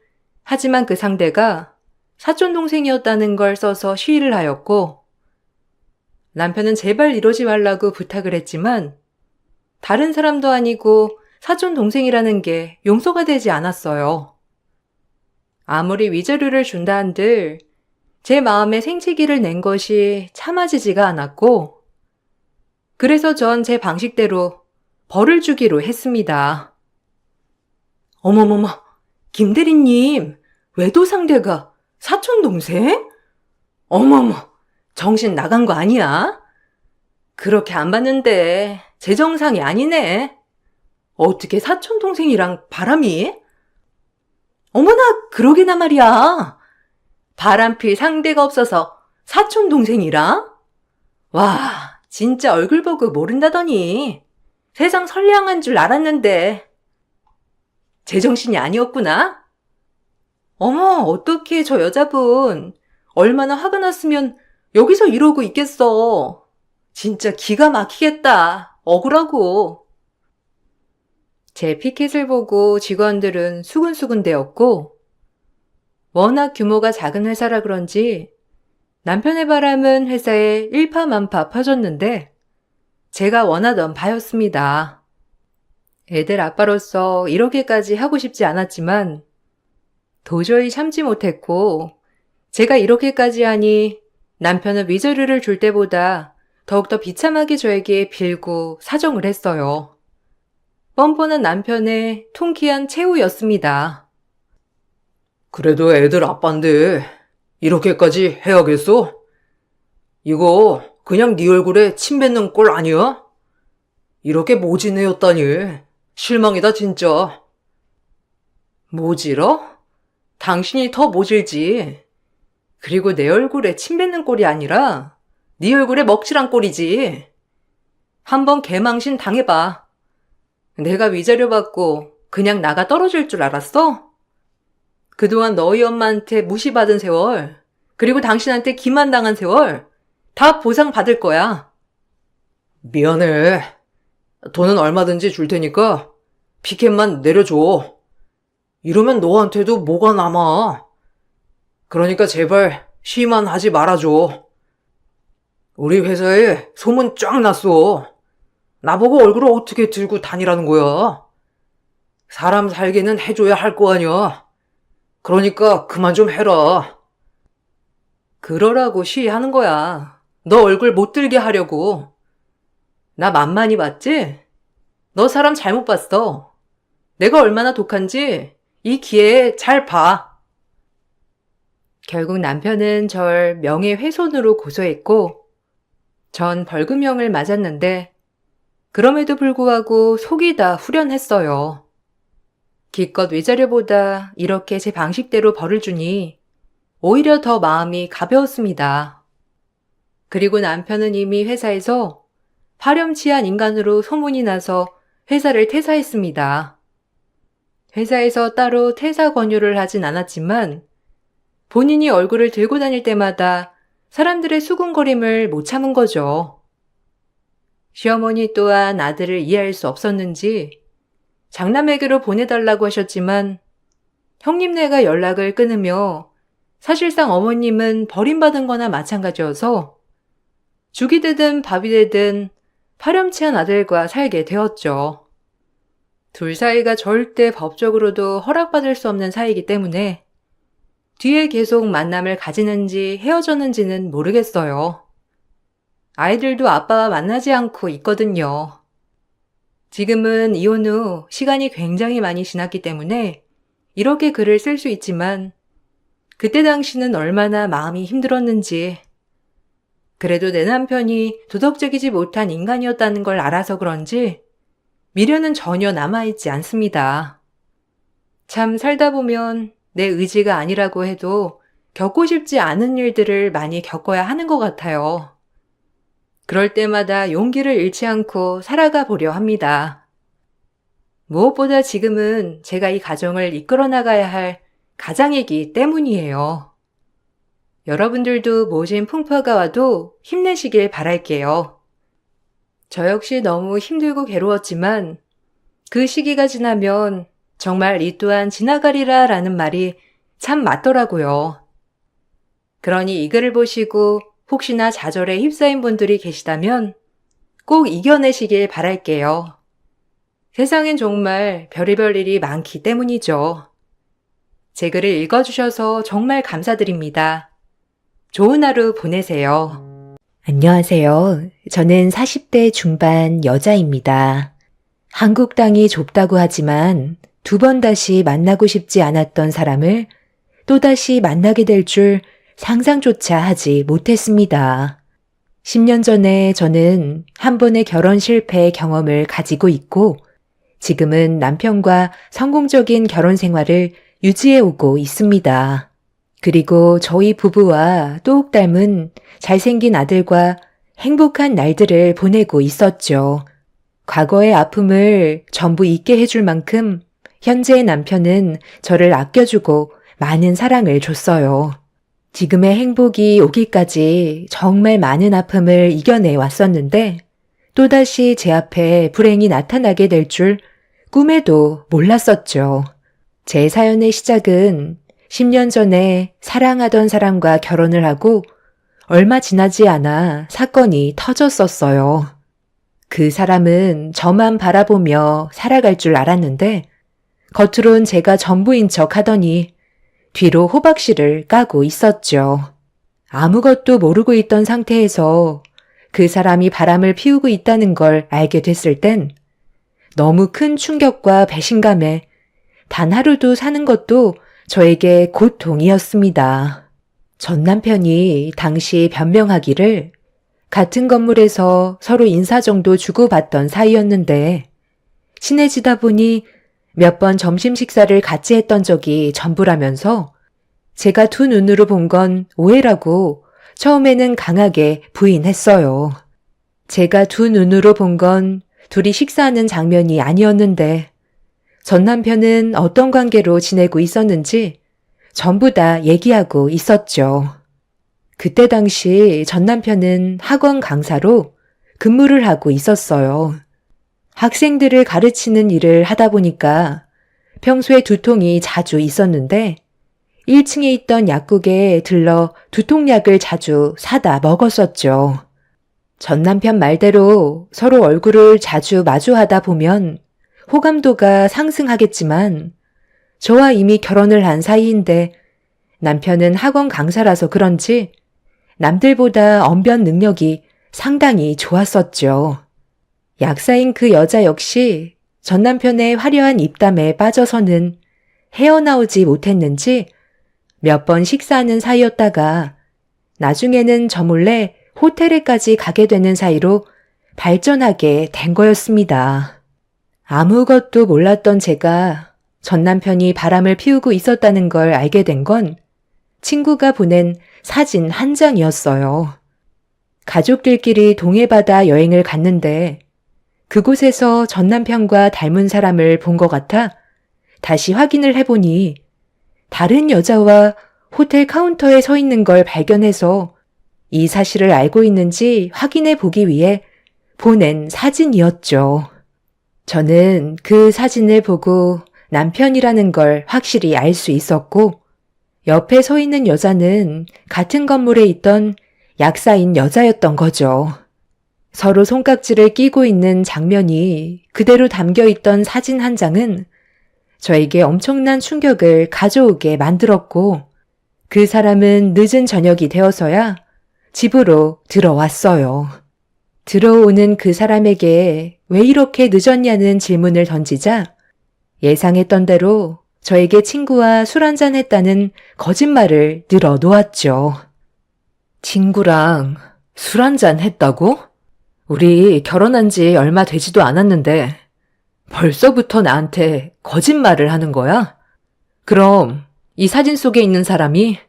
하지만 그 상대가 사촌 동생이었다는 걸 써서 시위를 하였고 남편은 제발 이러지 말라고 부탁을 했지만 다른 사람도 아니고 사촌 동생이라는 게 용서가 되지 않았어요. 아무리 위자료를 준다 한들 제 마음에 생채기를 낸 것이 참아지지가 않았고 그래서 전 제 방식대로 벌을 주기로 했습니다. 어머머머, 김대리님, 외도 상대가 사촌 동생? 어머머, 정신 나간 거 아니야? 그렇게 안 봤는데 제 정상이 아니네. 어떻게 사촌 동생이랑 바람이? 어머나, 그러게나 말이야. 바람필 상대가 없어서 사촌 동생이랑? 와, 진짜 얼굴 보고 모른다더니 세상 선량한 줄 알았는데 제정신이 아니었구나? 어머, 어떡해, 저 여자분. 얼마나 화가 났으면 여기서 이러고 있겠어. 진짜 기가 막히겠다. 억울하고. 제 피켓을 보고 직원들은 수근수근대었고 워낙 규모가 작은 회사라 그런지 남편의 바람은 회사에 일파만파 퍼졌는데 제가 원하던 바였습니다. 애들 아빠로서 이렇게까지 하고 싶지 않았지만 도저히 참지 못했고 제가 이렇게까지 하니 남편은 위자료를 줄 때보다 더욱더 비참하게 저에게 빌고 사정을 했어요. 뻔뻔한 남편의 통쾌한 최후였습니다. 그래도 애들 아빠인데 이렇게까지 해야겠어? 이거 그냥 네 얼굴에 침 뱉는 꼴 아니야? 이렇게 모진애였다니. 실망이다 진짜. 모질어? 당신이 더 모질지. 그리고 내 얼굴에 침 뱉는 꼴이 아니라 네 얼굴에 먹칠한 꼴이지. 한번 개망신 당해봐. 내가 위자료 받고 그냥 나가 떨어질 줄 알았어? 그동안 너희 엄마한테 무시받은 세월, 그리고 당신한테 기만당한 세월 다 보상받을 거야. 미안해. 돈은 얼마든지 줄 테니까 피켓만 내려줘. 이러면 너한테도 뭐가 남아. 그러니까 제발 시위만 하지 말아줘. 우리 회사에 소문 쫙 났어. 나보고 얼굴을 어떻게 들고 다니라는 거야. 사람 살기는 해줘야 할 거 아니야. 그러니까 그만 좀 해라. 그러라고 시위하는 거야. 너 얼굴 못 들게 하려고. 나 만만히 봤지? 너 사람 잘못 봤어. 내가 얼마나 독한지 이 기회에 잘 봐. 결국 남편은 절 명예훼손으로 고소했고 전 벌금형을 맞았는데 그럼에도 불구하고 속이 다 후련했어요. 기껏 외자료보다 이렇게 제 방식대로 벌을 주니 오히려 더 마음이 가벼웠습니다. 그리고 남편은 이미 회사에서 파렴치한 인간으로 소문이 나서 회사를 퇴사했습니다. 회사에서 따로 퇴사 권유를 하진 않았지만 본인이 얼굴을 들고 다닐 때마다 사람들의 수군거림을 못 참은 거죠. 시어머니 또한 아들을 이해할 수 없었는지 장남에게로 보내달라고 하셨지만 형님네가 연락을 끊으며 사실상 어머님은 버림받은 거나 마찬가지여서 죽이 되든 밥이 되든 파렴치한 아들과 살게 되었죠. 둘 사이가 절대 법적으로도 허락받을 수 없는 사이이기 때문에 뒤에 계속 만남을 가지는지 헤어졌는지는 모르겠어요. 아이들도 아빠와 만나지 않고 있거든요. 지금은 이혼 후 시간이 굉장히 많이 지났기 때문에 이렇게 글을 쓸 수 있지만 그때 당시는 얼마나 마음이 힘들었는지, 그래도 내 남편이 도덕적이지 못한 인간이었다는 걸 알아서 그런지 미련은 전혀 남아있지 않습니다. 참 살다 보면 내 의지가 아니라고 해도 겪고 싶지 않은 일들을 많이 겪어야 하는 것 같아요. 그럴 때마다 용기를 잃지 않고 살아가 보려 합니다. 무엇보다 지금은 제가 이 가정을 이끌어 나가야 할 가장이기 때문이에요. 여러분들도 모진 풍파가 와도 힘내시길 바랄게요. 저 역시 너무 힘들고 괴로웠지만 그 시기가 지나면 정말 이 또한 지나가리라 라는 말이 참 맞더라고요. 그러니 이 글을 보시고 혹시나 좌절에 휩싸인 분들이 계시다면 꼭 이겨내시길 바랄게요. 세상엔 정말 별의별 일이 많기 때문이죠. 제 글을 읽어주셔서 정말 감사드립니다. 좋은 하루 보내세요. 안녕하세요. 저는 40대 중반 여자입니다. 한국 땅이 좁다고 하지만 2번 다시 만나고 싶지 않았던 사람을 또다시 만나게 될 줄 상상조차 하지 못했습니다. 10년 전에 저는 한 번의 결혼 실패 경험을 가지고 있고 지금은 남편과 성공적인 결혼 생활을 유지해 오고 있습니다. 그리고 저희 부부와 똑 닮은 잘생긴 아들과 행복한 날들을 보내고 있었죠. 과거의 아픔을 전부 잊게 해줄 만큼 현재의 남편은 저를 아껴주고 많은 사랑을 줬어요. 지금의 행복이 오기까지 정말 많은 아픔을 이겨내 왔었는데 또다시 제 앞에 불행이 나타나게 될 줄 꿈에도 몰랐었죠. 제 사연의 시작은 10년 전에 사랑하던 사람과 결혼을 하고 얼마 지나지 않아 사건이 터졌었어요. 그 사람은 저만 바라보며 살아갈 줄 알았는데 겉으론 제가 전부인 척 하더니 뒤로 호박씨를 까고 있었죠. 아무것도 모르고 있던 상태에서 그 사람이 바람을 피우고 있다는 걸 알게 됐을 땐 너무 큰 충격과 배신감에 단 하루도 사는 것도 저에게 고통이었습니다. 전 남편이 당시 변명하기를 같은 건물에서 서로 인사 정도 주고받던 사이였는데 친해지다 보니 몇 번 점심 식사를 같이 했던 적이 전부라면서 제가 두 눈으로 본 건 오해라고 처음에는 강하게 부인했어요. 제가 두 눈으로 본 건 둘이 식사하는 장면이 아니었는데 전 남편은 어떤 관계로 지내고 있었는지 전부 다 얘기하고 있었죠. 그때 당시 전 남편은 학원 강사로 근무를 하고 있었어요. 학생들을 가르치는 일을 하다 보니까 평소에 두통이 자주 있었는데 1층에 있던 약국에 들러 두통약을 자주 사다 먹었었죠. 전 남편 말대로 서로 얼굴을 자주 마주하다 보면 호감도가 상승하겠지만 저와 이미 결혼을 한 사이인데 남편은 학원 강사라서 그런지 남들보다 언변 능력이 상당히 좋았었죠. 약사인 그 여자 역시 전 남편의 화려한 입담에 빠져서는 헤어나오지 못했는지 몇 번 식사하는 사이였다가 나중에는 저 몰래 호텔에까지 가게 되는 사이로 발전하게 된 거였습니다. 아무것도 몰랐던 제가 전 남편이 바람을 피우고 있었다는 걸 알게 된 건 친구가 보낸 사진 한 장이었어요. 가족들끼리 동해바다 여행을 갔는데 그곳에서 전 남편과 닮은 사람을 본 것 같아 다시 확인을 해보니 다른 여자와 호텔 카운터에 서 있는 걸 발견해서 이 사실을 알고 있는지 확인해 보기 위해 보낸 사진이었죠. 저는 그 사진을 보고 남편이라는 걸 확실히 알 수 있었고 옆에 서 있는 여자는 같은 건물에 있던 약사인 여자였던 거죠. 서로 손깍지를 끼고 있는 장면이 그대로 담겨 있던 사진 한 장은 저에게 엄청난 충격을 가져오게 만들었고 그 사람은 늦은 저녁이 되어서야 집으로 들어왔어요. 들어오는 그 사람에게 왜 이렇게 늦었냐는 질문을 던지자 예상했던 대로 저에게 친구와 술 한잔 했다는 거짓말을 늘어놓았죠. 친구랑 술 한잔 했다고? 우리 결혼한 지 얼마 되지도 않았는데 벌써부터 나한테 거짓말을 하는 거야? 그럼 이 사진 속에 있는 사람이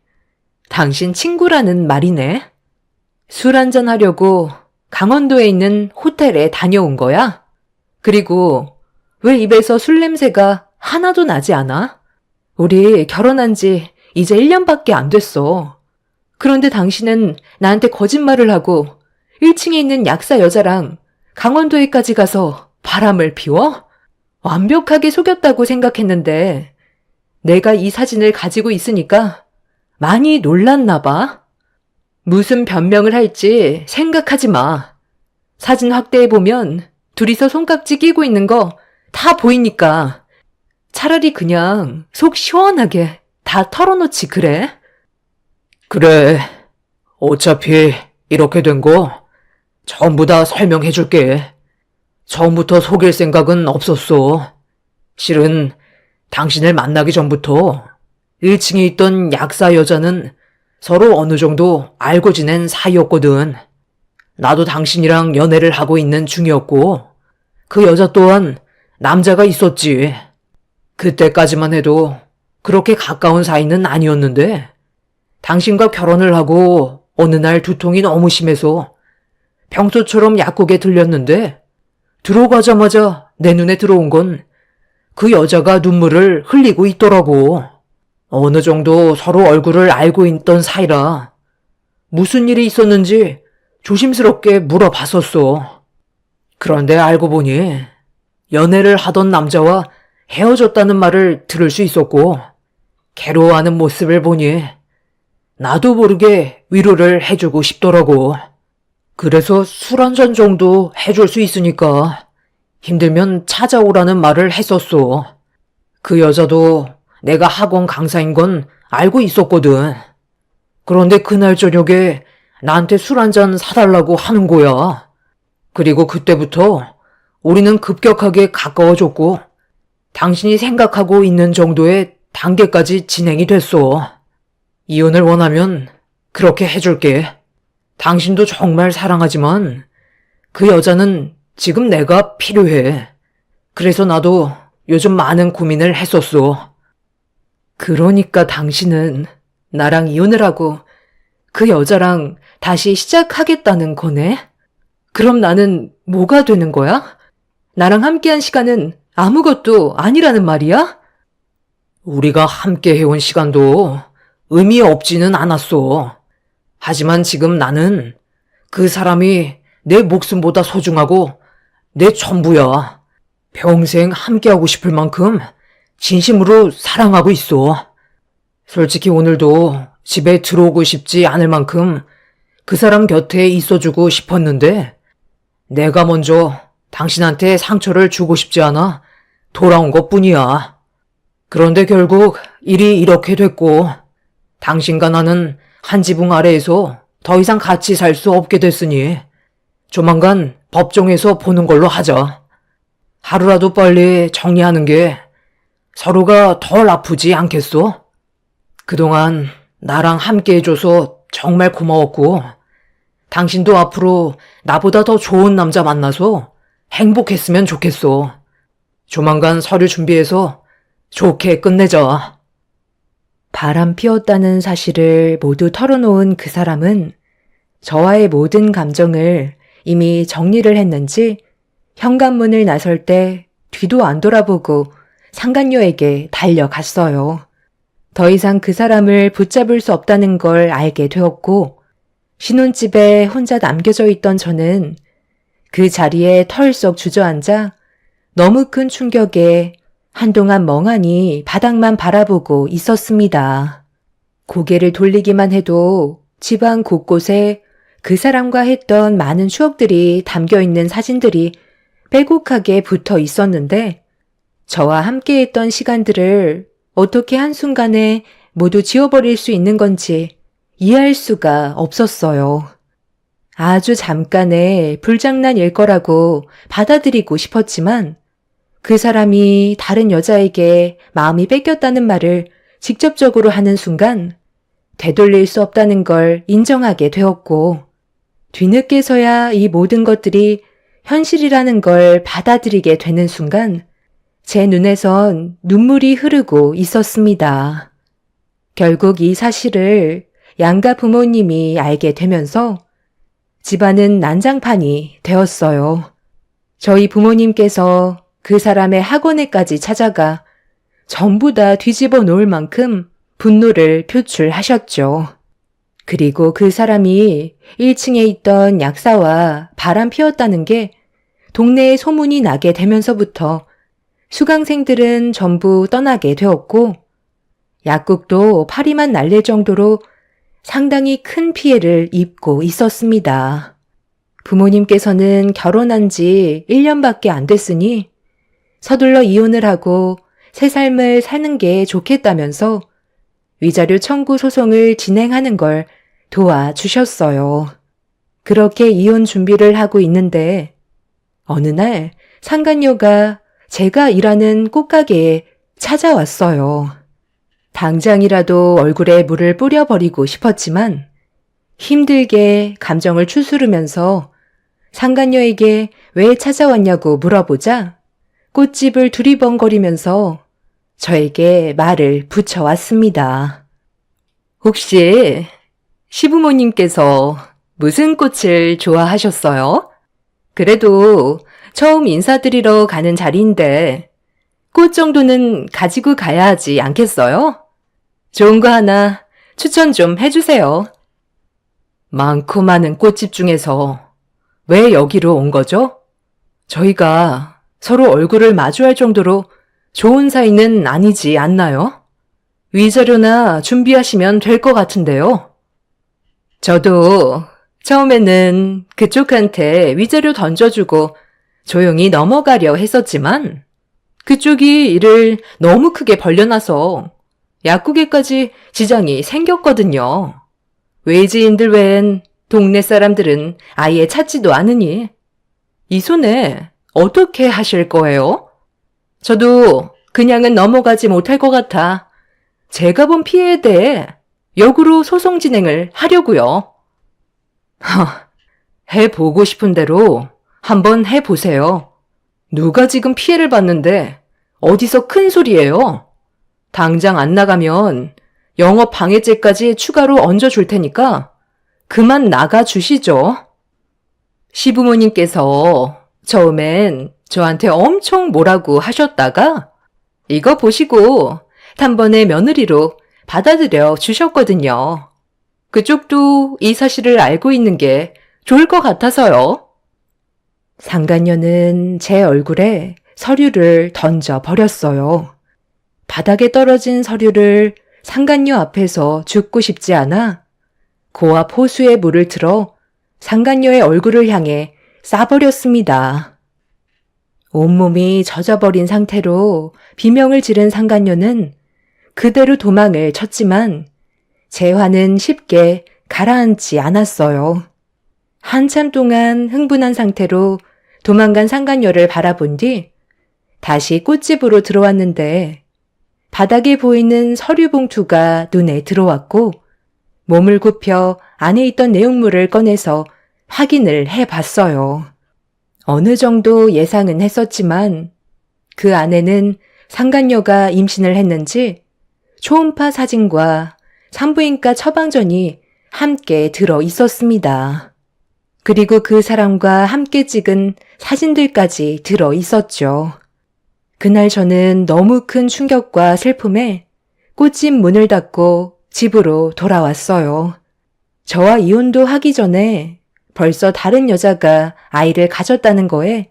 당신 친구라는 말이네? 술 한잔 하려고 강원도에 있는 호텔에 다녀온 거야? 그리고 왜 입에서 술 냄새가 하나도 나지 않아? 우리 결혼한 지 이제 1년밖에 안 됐어. 그런데 당신은 나한테 거짓말을 하고 1층에 있는 약사 여자랑 강원도에까지 가서 바람을 피워? 완벽하게 속였다고 생각했는데 내가 이 사진을 가지고 있으니까 많이 놀랐나 봐. 무슨 변명을 할지 생각하지 마. 사진 확대해보면 둘이서 손깍지 끼고 있는 거 다 보이니까 차라리 그냥 속 시원하게 다 털어놓지 그래? 그래. 어차피 이렇게 된 거 전부 다 설명해줄게. 처음부터 속일 생각은 없었어. 실은 당신을 만나기 전부터 1층에 있던 약사 여자는 서로 어느 정도 알고 지낸 사이였거든. 나도 당신이랑 연애를 하고 있는 중이었고 그 여자 또한 남자가 있었지. 그때까지만 해도 그렇게 가까운 사이는 아니었는데 당신과 결혼을 하고 어느 날 두통이 너무 심해서 평소처럼 약국에 들렸는데 들어가자마자 내 눈에 들어온 건 그 여자가 눈물을 흘리고 있더라고. 어느 정도 서로 얼굴을 알고 있던 사이라 무슨 일이 있었는지 조심스럽게 물어봤었어. 그런데 알고 보니 연애를 하던 남자와 헤어졌다는 말을 들을 수 있었고 괴로워하는 모습을 보니 나도 모르게 위로를 해주고 싶더라고. 그래서 술 한 잔 정도 해줄 수 있으니까 힘들면 찾아오라는 말을 했었어. 그 여자도 내가 학원 강사인 건 알고 있었거든. 그런데 그날 저녁에 나한테 술 한 잔 사달라고 하는 거야. 그리고 그때부터 우리는 급격하게 가까워졌고 당신이 생각하고 있는 정도의 단계까지 진행이 됐어. 이혼을 원하면 그렇게 해줄게. 당신도 정말 사랑하지만 그 여자는 지금 내가 필요해. 그래서 나도 요즘 많은 고민을 했었어. 그러니까 당신은 나랑 이혼을 하고 그 여자랑 다시 시작하겠다는 거네? 그럼 나는 뭐가 되는 거야? 나랑 함께한 시간은 아무것도 아니라는 말이야? 우리가 함께 해온 시간도 의미 없지는 않았어. 하지만 지금 나는 그 사람이 내 목숨보다 소중하고 내 전부야. 평생 함께하고 싶을 만큼 진심으로 사랑하고 있어. 솔직히 오늘도 집에 들어오고 싶지 않을 만큼 그 사람 곁에 있어주고 싶었는데 내가 먼저 당신한테 상처를 주고 싶지 않아 돌아온 것뿐이야. 그런데 결국 일이 이렇게 됐고 당신과 나는 한 지붕 아래에서 더 이상 같이 살 수 없게 됐으니 조만간 법정에서 보는 걸로 하자. 하루라도 빨리 정리하는 게 서로가 덜 아프지 않겠어? 그동안 나랑 함께 해줘서 정말 고마웠고 당신도 앞으로 나보다 더 좋은 남자 만나서 행복했으면 좋겠어. 조만간 서류 준비해서 좋게 끝내자. 바람 피웠다는 사실을 모두 털어놓은 그 사람은 저와의 모든 감정을 이미 정리를 했는지 현관문을 나설 때 뒤도 안 돌아보고 상간녀에게 달려갔어요. 더 이상 그 사람을 붙잡을 수 없다는 걸 알게 되었고 신혼집에 혼자 남겨져 있던 저는 그 자리에 털썩 주저앉아 너무 큰 충격에 한동안 멍하니 바닥만 바라보고 있었습니다. 고개를 돌리기만 해도 집안 곳곳에 그 사람과 했던 많은 추억들이 담겨있는 사진들이 빼곡하게 붙어 있었는데 저와 함께했던 시간들을 어떻게 한순간에 모두 지워버릴 수 있는 건지 이해할 수가 없었어요. 아주 잠깐의 불장난일 거라고 받아들이고 싶었지만 그 사람이 다른 여자에게 마음이 뺏겼다는 말을 직접적으로 하는 순간 되돌릴 수 없다는 걸 인정하게 되었고 뒤늦게서야 이 모든 것들이 현실이라는 걸 받아들이게 되는 순간 제 눈에선 눈물이 흐르고 있었습니다. 결국 이 사실을 양가 부모님이 알게 되면서 집안은 난장판이 되었어요. 저희 부모님께서 그 사람의 학원에까지 찾아가 전부 다 뒤집어 놓을 만큼 분노를 표출하셨죠. 그리고 그 사람이 1층에 있던 약사와 바람 피웠다는 게 동네에 소문이 나게 되면서부터 수강생들은 전부 떠나게 되었고 약국도 파리만 날릴 정도로 상당히 큰 피해를 입고 있었습니다. 부모님께서는 결혼한 지 1년밖에 안 됐으니 서둘러 이혼을 하고 새 삶을 사는 게 좋겠다면서 위자료 청구 소송을 진행하는 걸 도와주셨어요. 그렇게 이혼 준비를 하고 있는데 어느 날 상간녀가 제가 일하는 꽃가게에 찾아왔어요. 당장이라도 얼굴에 물을 뿌려버리고 싶었지만 힘들게 감정을 추스르면서 상간녀에게 왜 찾아왔냐고 물어보자 꽃집을 두리번거리면서 저에게 말을 붙여왔습니다. 혹시 시부모님께서 무슨 꽃을 좋아하셨어요? 그래도 처음 인사드리러 가는 자리인데 꽃 정도는 가지고 가야 하지 않겠어요? 좋은 거 하나 추천 좀 해주세요. 많고 많은 꽃집 중에서 왜 여기로 온 거죠? 저희가 서로 얼굴을 마주할 정도로 좋은 사이는 아니지 않나요? 위자료나 준비하시면 될 것 같은데요. 저도 처음에는 그쪽한테 위자료 던져주고 조용히 넘어가려 했었지만 그쪽이 일을 너무 크게 벌려놔서 약국에까지 지장이 생겼거든요. 외지인들 외엔 동네 사람들은 아예 찾지도 않으니 이 손에 어떻게 하실 거예요? 저도 그냥은 넘어가지 못할 것 같아 제가 본 피해에 대해 역으로 소송 진행을 하려고요. 해보고 싶은 대로 한번 해보세요. 누가 지금 피해를 봤는데 어디서 큰 소리예요? 당장 안 나가면 영업 방해죄까지 추가로 얹어줄 테니까 그만 나가주시죠. 시부모님께서 처음엔 저한테 엄청 뭐라고 하셨다가 이거 보시고 단번에 며느리로 받아들여 주셨거든요. 그쪽도 이 사실을 알고 있는 게 좋을 것 같아서요. 상간녀는 제 얼굴에 서류를 던져 버렸어요. 바닥에 떨어진 서류를 상간녀 앞에서 줍고 싶지 않아 고압 호수에 물을 틀어 상간녀의 얼굴을 향해 쏴버렸습니다. 온몸이 젖어버린 상태로 비명을 지른 상간녀는 그대로 도망을 쳤지만 제 화는 쉽게 가라앉지 않았어요. 한참 동안 흥분한 상태로 도망간 상간녀를 바라본 뒤 다시 꽃집으로 들어왔는데 바닥에 보이는 서류 봉투가 눈에 들어왔고 몸을 굽혀 안에 있던 내용물을 꺼내서 확인을 해 봤어요. 어느 정도 예상은 했었지만 그 안에는 상간녀가 임신을 했는지 초음파 사진과 산부인과 처방전이 함께 들어 있었습니다. 그리고 그 사람과 함께 찍은 사진들까지 들어 있었죠. 그날 저는 너무 큰 충격과 슬픔에 꽃집 문을 닫고 집으로 돌아왔어요. 저와 이혼도 하기 전에 벌써 다른 여자가 아이를 가졌다는 거에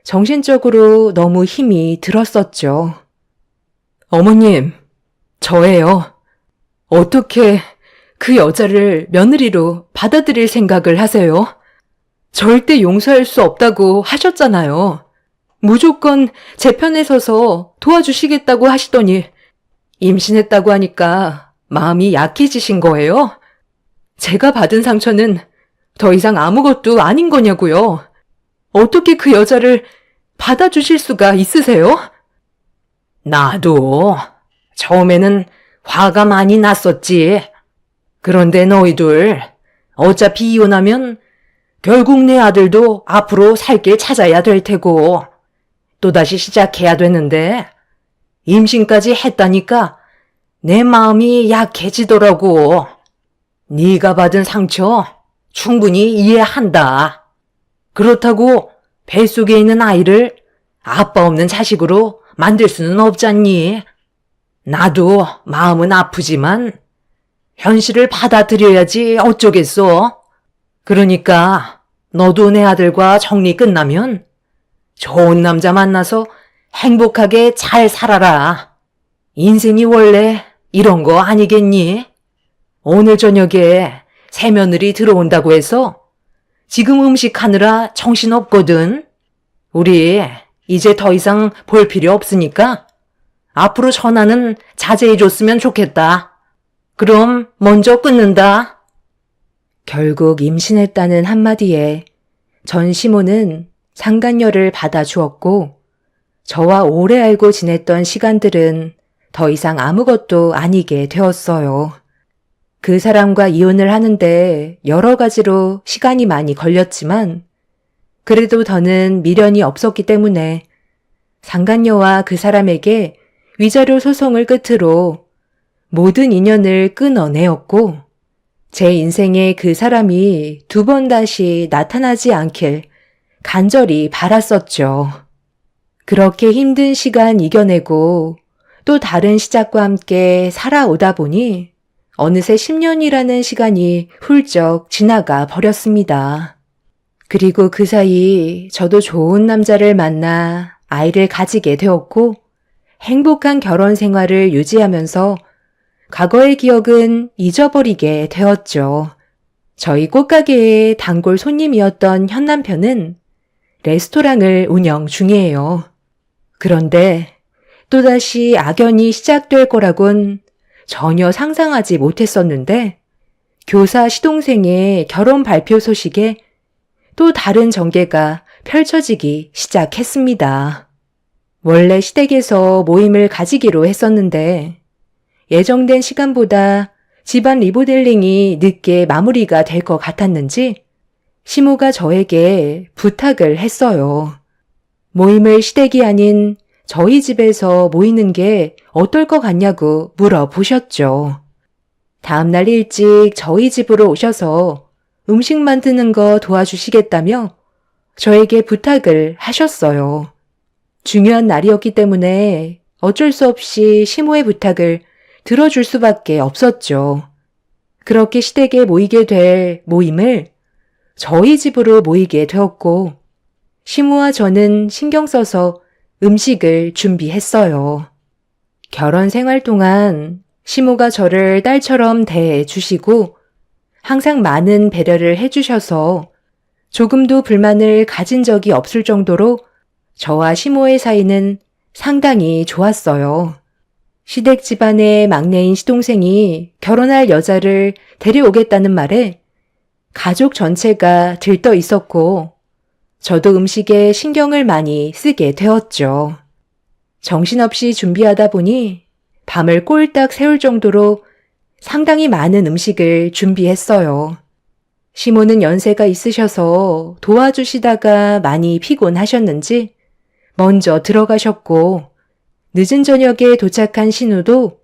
정신적으로 너무 힘이 들었었죠. 어머님, 저예요. 어떻게 그 여자를 며느리로 받아들일 생각을 하세요? 절대 용서할 수 없다고 하셨잖아요. 무조건 제 편에 서서 도와주시겠다고 하시더니 임신했다고 하니까 마음이 약해지신 거예요? 제가 받은 상처는 더 이상 아무것도 아닌 거냐고요. 어떻게 그 여자를 받아주실 수가 있으세요? 나도 처음에는 화가 많이 났었지. 그런데 너희들 어차피 이혼하면 결국 내 아들도 앞으로 살 길 찾아야 될 테고 또다시 시작해야 되는데 임신까지 했다니까 내 마음이 약해지더라고. 네가 받은 상처 충분히 이해한다. 그렇다고 뱃속에 있는 아이를 아빠 없는 자식으로 만들 수는 없잖니. 나도 마음은 아프지만 현실을 받아들여야지 어쩌겠어. 그러니까 너도 내 아들과 정리 끝나면 좋은 남자 만나서 행복하게 잘 살아라. 인생이 원래 이런 거 아니겠니? 오늘 저녁에 새며느리 들어온다고 해서 지금 음식하느라 정신없거든. 우리 이제 더 이상 볼 필요 없으니까 앞으로 전화는 자제해줬으면 좋겠다. 그럼 먼저 끊는다. 결국 임신했다는 한마디에 전 시모는 상간녀를 받아주었고 저와 오래 알고 지냈던 시간들은 더 이상 아무것도 아니게 되었어요. 그 사람과 이혼을 하는데 여러 가지로 시간이 많이 걸렸지만 그래도 더는 미련이 없었기 때문에 상간녀와 그 사람에게 위자료 소송을 끝으로 모든 인연을 끊어내었고 제 인생에 그 사람이 두 번 다시 나타나지 않길 간절히 바랐었죠. 그렇게 힘든 시간 이겨내고 또 다른 시작과 함께 살아오다 보니 어느새 10년이라는 시간이 훌쩍 지나가 버렸습니다. 그리고 그 사이 저도 좋은 남자를 만나 아이를 가지게 되었고 행복한 결혼 생활을 유지하면서 과거의 기억은 잊어버리게 되었죠. 저희 꽃가게의 단골 손님이었던 현 남편은 레스토랑을 운영 중이에요. 그런데 또다시 악연이 시작될 거라곤 전혀 상상하지 못했었는데 교사 시동생의 결혼 발표 소식에 또 다른 전개가 펼쳐지기 시작했습니다. 원래 시댁에서 모임을 가지기로 했었는데 예정된 시간보다 집안 리모델링이 늦게 마무리가 될 것 같았는지 시모가 저에게 부탁을 했어요. 모임을 시댁이 아닌 저희 집에서 모이는 게 어떨 것 같냐고 물어보셨죠. 다음날 일찍 저희 집으로 오셔서 음식 만드는 거 도와주시겠다며 저에게 부탁을 하셨어요. 중요한 날이었기 때문에 어쩔 수 없이 시모의 부탁을 들어줄 수밖에 없었죠. 그렇게 시댁에 모이게 될 모임을 저희 집으로 모이게 되었고 시모와 저는 신경 써서 음식을 준비했어요. 결혼 생활 동안 시모가 저를 딸처럼 대해 주시고 항상 많은 배려를 해주셔서 조금도 불만을 가진 적이 없을 정도로 저와 시모의 사이는 상당히 좋았어요. 시댁 집안의 막내인 시동생이 결혼할 여자를 데려오겠다는 말에 가족 전체가 들떠 있었고 저도 음식에 신경을 많이 쓰게 되었죠. 정신없이 준비하다 보니 밤을 꼴딱 새울 정도로 상당히 많은 음식을 준비했어요. 시모는 연세가 있으셔서 도와주시다가 많이 피곤하셨는지 먼저 들어가셨고, 늦은 저녁에 도착한 신우도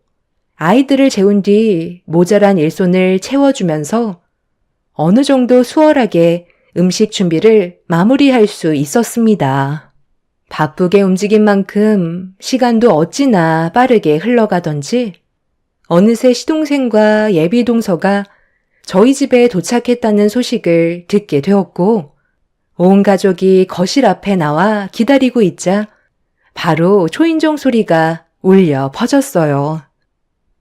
아이들을 재운 뒤 모자란 일손을 채워주면서 어느 정도 수월하게 음식 준비를 마무리할 수 있었습니다. 바쁘게 움직인 만큼 시간도 어찌나 빠르게 흘러가던지 어느새 시동생과 예비동서가 저희 집에 도착했다는 소식을 듣게 되었고, 온 가족이 거실 앞에 나와 기다리고 있자 바로 초인종 소리가 울려 퍼졌어요.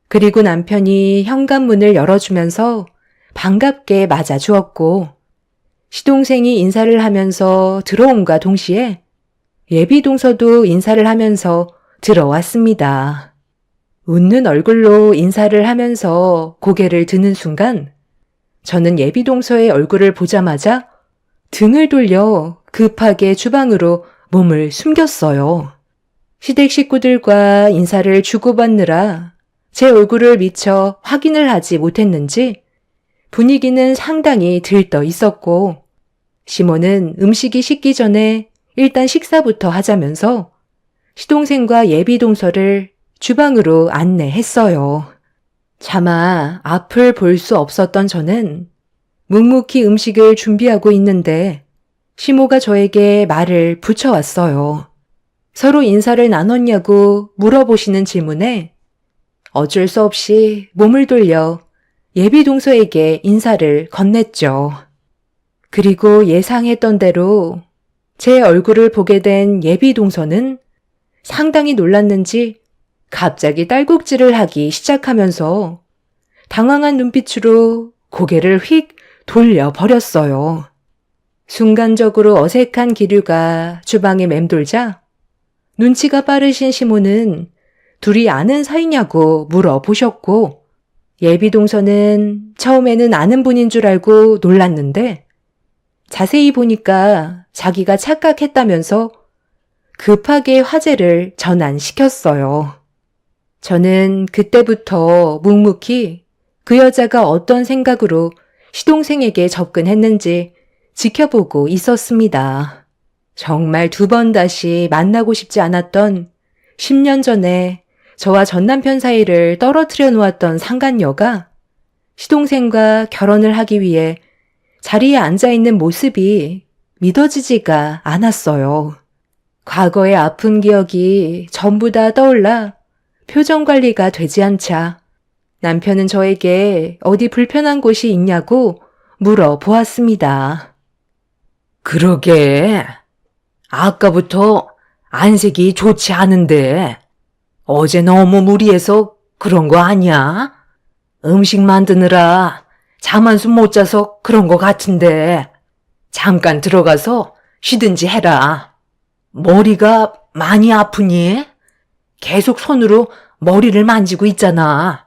그리고 남편이 현관문을 열어주면서 반갑게 맞아주었고, 시동생이 인사를 하면서 들어옴과 동시에 예비동서도 인사를 하면서 들어왔습니다. 웃는 얼굴로 인사를 하면서 고개를 드는 순간 저는 예비동서의 얼굴을 보자마자 등을 돌려 급하게 주방으로 몸을 숨겼어요. 시댁 식구들과 인사를 주고받느라 제 얼굴을 미처 확인을 하지 못했는지 분위기는 상당히 들떠 있었고, 시모는 음식이 식기 전에 일단 식사부터 하자면서 시동생과 예비동서를 주방으로 안내했어요. 차마 앞을 볼 수 없었던 저는 묵묵히 음식을 준비하고 있는데 시모가 저에게 말을 붙여왔어요. 서로 인사를 나눴냐고 물어보시는 질문에 어쩔 수 없이 몸을 돌려 예비동서에게 인사를 건넸죠. 그리고 예상했던 대로 제 얼굴을 보게 된 예비동서는 상당히 놀랐는지 갑자기 딸꾹질을 하기 시작하면서 당황한 눈빛으로 고개를 휙 돌려버렸어요. 순간적으로 어색한 기류가 주방에 맴돌자 눈치가 빠르신 시모는 둘이 아는 사이냐고 물어보셨고, 예비동서는 처음에는 아는 분인 줄 알고 놀랐는데 자세히 보니까 자기가 착각했다면서 급하게 화제를 전환시켰어요. 저는 그때부터 묵묵히 그 여자가 어떤 생각으로 시동생에게 접근했는지 지켜보고 있었습니다. 정말 두 번 다시 만나고 싶지 않았던 10년 전에 저와 전남편 사이를 떨어뜨려 놓았던 상간녀가 시동생과 결혼을 하기 위해 자리에 앉아있는 모습이 믿어지지가 않았어요. 과거의 아픈 기억이 전부 다 떠올라 표정 관리가 되지 않자 남편은 저에게 어디 불편한 곳이 있냐고 물어보았습니다. 그러게. 아까부터 안색이 좋지 않은데 어제 너무 무리해서 그런 거 아니야? 음식 만드느라 잠 한숨 못 자서 그런 거 같은데 잠깐 들어가서 쉬든지 해라. 머리가 많이 아프니? 계속 손으로 머리를 만지고 있잖아.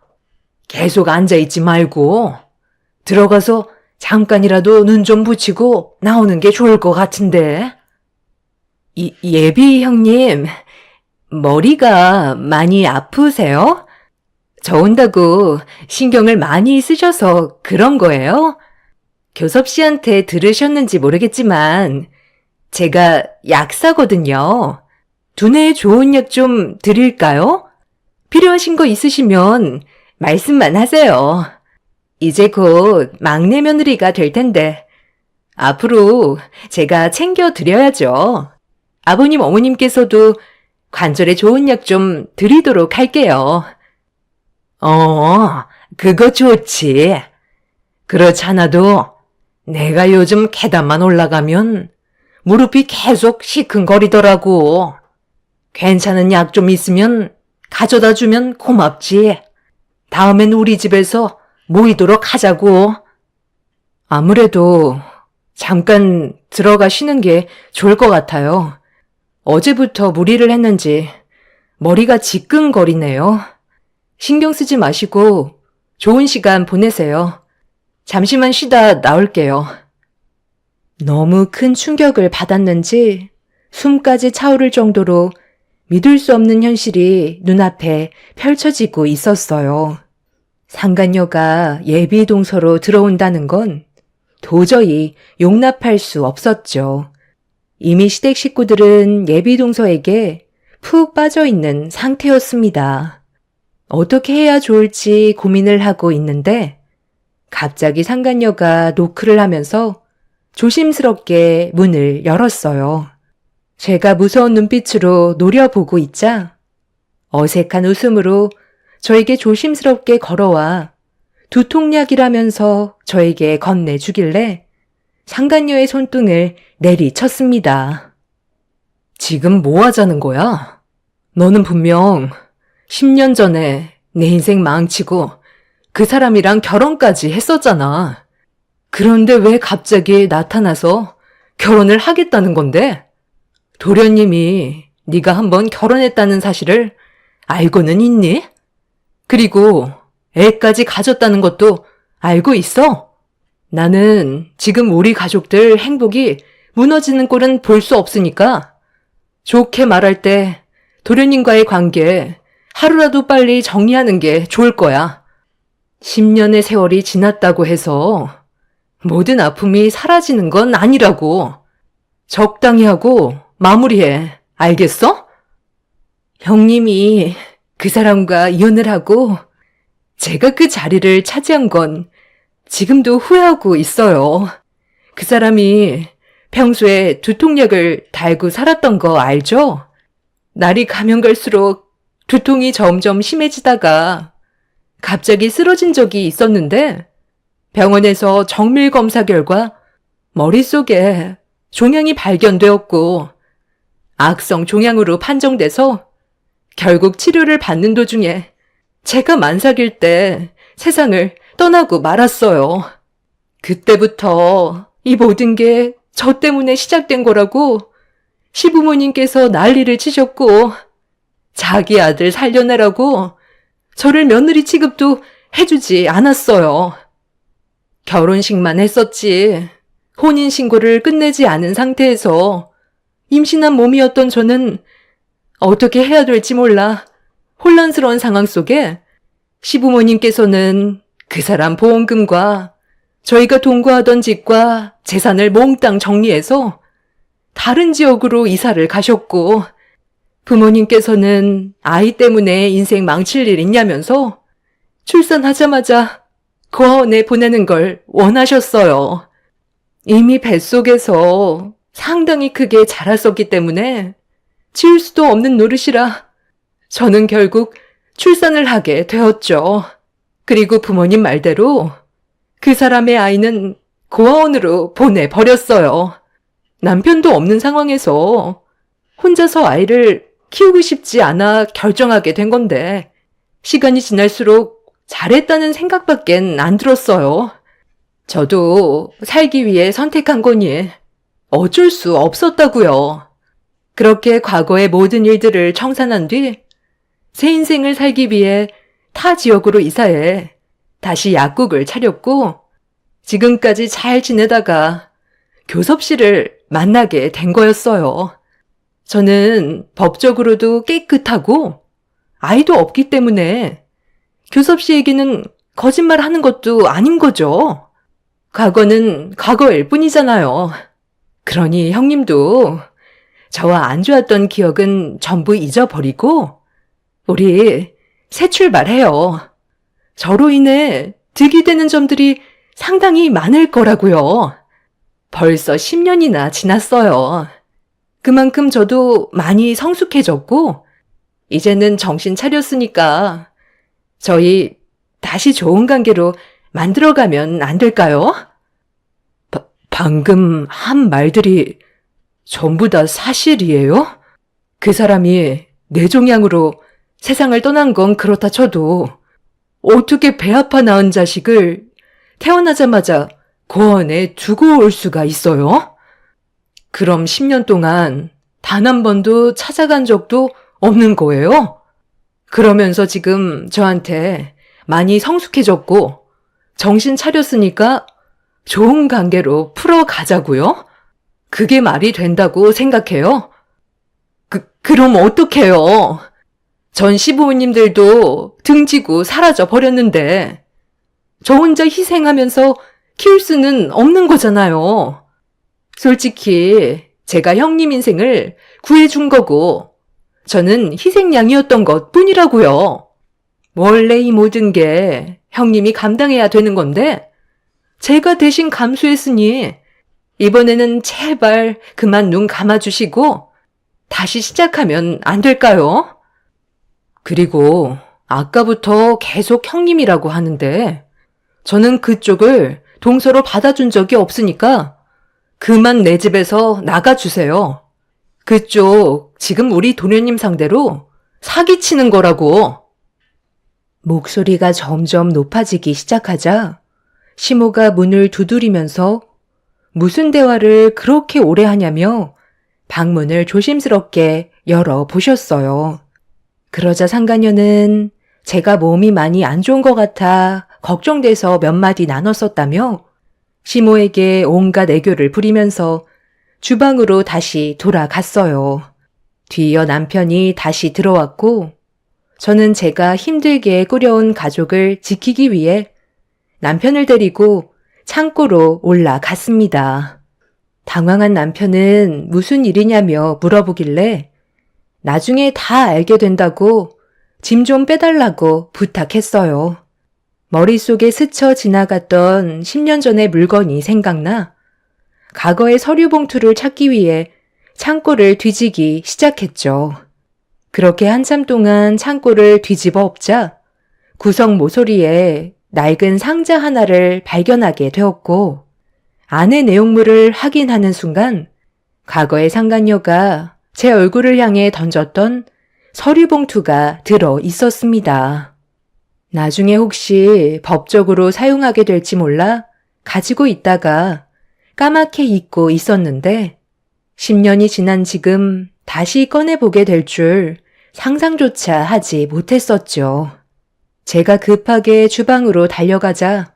계속 앉아있지 말고 들어가서 잠깐이라도 눈 좀 붙이고 나오는 게 좋을 것 같은데. 예비 형님, 머리가 많이 아프세요? 저 온다고 신경을 많이 쓰셔서 그런 거예요? 교섭 씨한테 들으셨는지 모르겠지만 제가 약사거든요. 두뇌에 좋은 약 좀 드릴까요? 필요하신 거 있으시면 말씀만 하세요. 이제 곧 막내 며느리가 될 텐데 앞으로 제가 챙겨드려야죠. 아버님 어머님께서도 관절에 좋은 약 좀 드리도록 할게요. 그거 좋지. 그렇잖아도 내가 요즘 계단만 올라가면 무릎이 계속 시큰거리더라고. 괜찮은 약 좀 있으면 가져다 주면 고맙지. 다음엔 우리 집에서 모이도록 하자고. 아무래도 잠깐 들어가 쉬는 게 좋을 것 같아요. 어제부터 무리를 했는지 머리가 지끈거리네요. 신경 쓰지 마시고 좋은 시간 보내세요. 잠시만 쉬다 나올게요. 너무 큰 충격을 받았는지 숨까지 차오를 정도로 믿을 수 없는 현실이 눈앞에 펼쳐지고 있었어요. 상간녀가 예비동서로 들어온다는 건 도저히 용납할 수 없었죠. 이미 시댁 식구들은 예비 동서에게 푹 빠져 있는 상태였습니다. 어떻게 해야 좋을지 고민을 하고 있는데 갑자기 상간녀가 노크를 하면서 조심스럽게 문을 열었어요. 제가 무서운 눈빛으로 노려보고 있자 어색한 웃음으로 저에게 조심스럽게 걸어와 두통약이라면서 저에게 건네주길래 상간녀의 손등을 내리쳤습니다. 지금 뭐 하자는 거야? 너는 분명 10년 전에 내 인생 망치고 그 사람이랑 결혼까지 했었잖아. 그런데 왜 갑자기 나타나서 결혼을 하겠다는 건데? 도련님이 네가 한번 결혼했다는 사실을 알고는 있니? 그리고 애까지 가졌다는 것도 알고 있어? 나는 지금 우리 가족들 행복이 무너지는 꼴은 볼 수 없으니까 좋게 말할 때 도련님과의 관계 하루라도 빨리 정리하는 게 좋을 거야. 10년의 세월이 지났다고 해서 모든 아픔이 사라지는 건 아니라고. 적당히 하고 마무리해. 알겠어? 형님이 그 사람과 이혼을 하고 제가 그 자리를 차지한 건 지금도 후회하고 있어요. 그 사람이 평소에 두통약을 달고 살았던 거 알죠? 날이 가면 갈수록 두통이 점점 심해지다가 갑자기 쓰러진 적이 있었는데 병원에서 정밀 검사 결과 머릿속에 종양이 발견되었고 악성 종양으로 판정돼서 결국 치료를 받는 도중에 제가 만삭일 때 세상을 떠나고 말았어요. 그때부터 이 모든 게 저 때문에 시작된 거라고 시부모님께서 난리를 치셨고 자기 아들 살려내라고 저를 며느리 취급도 해주지 않았어요. 결혼식만 했었지 혼인신고를 끝내지 않은 상태에서 임신한 몸이었던 저는 어떻게 해야 될지 몰라 혼란스러운 상황 속에 시부모님께서는 그 사람 보험금과 저희가 동거하던 집과 재산을 몽땅 정리해서 다른 지역으로 이사를 가셨고 부모님께서는 아이 때문에 인생 망칠 일 있냐면서 출산하자마자 고아원에 보내는 걸 원하셨어요. 이미 뱃속에서 상당히 크게 자랐었기 때문에 지울 수도 없는 노릇이라 저는 결국 출산을 하게 되었죠. 그리고 부모님 말대로 그 사람의 아이는 고아원으로 보내버렸어요. 남편도 없는 상황에서 혼자서 아이를 키우고 싶지 않아 결정하게 된 건데 시간이 지날수록 잘했다는 생각밖엔 안 들었어요. 저도 살기 위해 선택한 거니 어쩔 수 없었다고요. 그렇게 과거의 모든 일들을 청산한 뒤 새 인생을 살기 위해 타 지역으로 이사해 다시 약국을 차렸고 지금까지 잘 지내다가 교섭 씨를 만나게 된 거였어요. 저는 법적으로도 깨끗하고 아이도 없기 때문에 교섭 씨에게는 거짓말 하는 것도 아닌 거죠. 과거는 과거일 뿐이잖아요. 그러니 형님도 저와 안 좋았던 기억은 전부 잊어버리고 우리 새 출발해요. 저로 인해 득이 되는 점들이 상당히 많을 거라고요. 벌써 10년이나 지났어요. 그만큼 저도 많이 성숙해졌고 이제는 정신 차렸으니까 저희 다시 좋은 관계로 만들어가면 안 될까요? 방금 한 말들이 전부 다 사실이에요? 그 사람이 뇌종양으로 세상을 떠난 건 그렇다 쳐도 어떻게 배 아파 낳은 자식을 태어나자마자 고아원에 두고 올 수가 있어요? 그럼 10년 동안 단 한 번도 찾아간 적도 없는 거예요? 그러면서 지금 저한테 많이 성숙해졌고 정신 차렸으니까 좋은 관계로 풀어가자고요? 그게 말이 된다고 생각해요? 그럼 어떡해요? 전 시부모님들도 등지고 사라져 버렸는데 저 혼자 희생하면서 키울 수는 없는 거잖아요. 솔직히 제가 형님 인생을 구해준 거고 저는 희생양이었던 것 뿐이라고요. 원래 이 모든 게 형님이 감당해야 되는 건데 제가 대신 감수했으니 이번에는 제발 그만 눈 감아주시고 다시 시작하면 안 될까요? 그리고 아까부터 계속 형님이라고 하는데 저는 그쪽을 동서로 받아준 적이 없으니까 그만 내 집에서 나가주세요. 그쪽 지금 우리 도련님 상대로 사기치는 거라고. 목소리가 점점 높아지기 시작하자 시모가 문을 두드리면서 무슨 대화를 그렇게 오래 하냐며 방문을 조심스럽게 열어보셨어요. 그러자 상간녀는 제가 몸이 많이 안 좋은 것 같아 걱정돼서 몇 마디 나눴었다며 시모에게 온갖 애교를 부리면서 주방으로 다시 돌아갔어요. 뒤이어 남편이 다시 들어왔고 저는 제가 힘들게 꾸려온 가족을 지키기 위해 남편을 데리고 창고로 올라갔습니다. 당황한 남편은 무슨 일이냐며 물어보길래 나중에 다 알게 된다고 짐 좀 빼달라고 부탁했어요. 머릿속에 스쳐 지나갔던 10년 전의 물건이 생각나 과거의 서류 봉투를 찾기 위해 창고를 뒤지기 시작했죠. 그렇게 한참 동안 창고를 뒤집어 엎자 구석 모서리에 낡은 상자 하나를 발견하게 되었고 안의 내용물을 확인하는 순간 과거의 상간녀가 제 얼굴을 향해 던졌던 서류 봉투가 들어 있었습니다. 나중에 혹시 법적으로 사용하게 될지 몰라 가지고 있다가 까맣게 잊고 있었는데 10년이 지난 지금 다시 꺼내보게 될 줄 상상조차 하지 못했었죠. 제가 급하게 주방으로 달려가자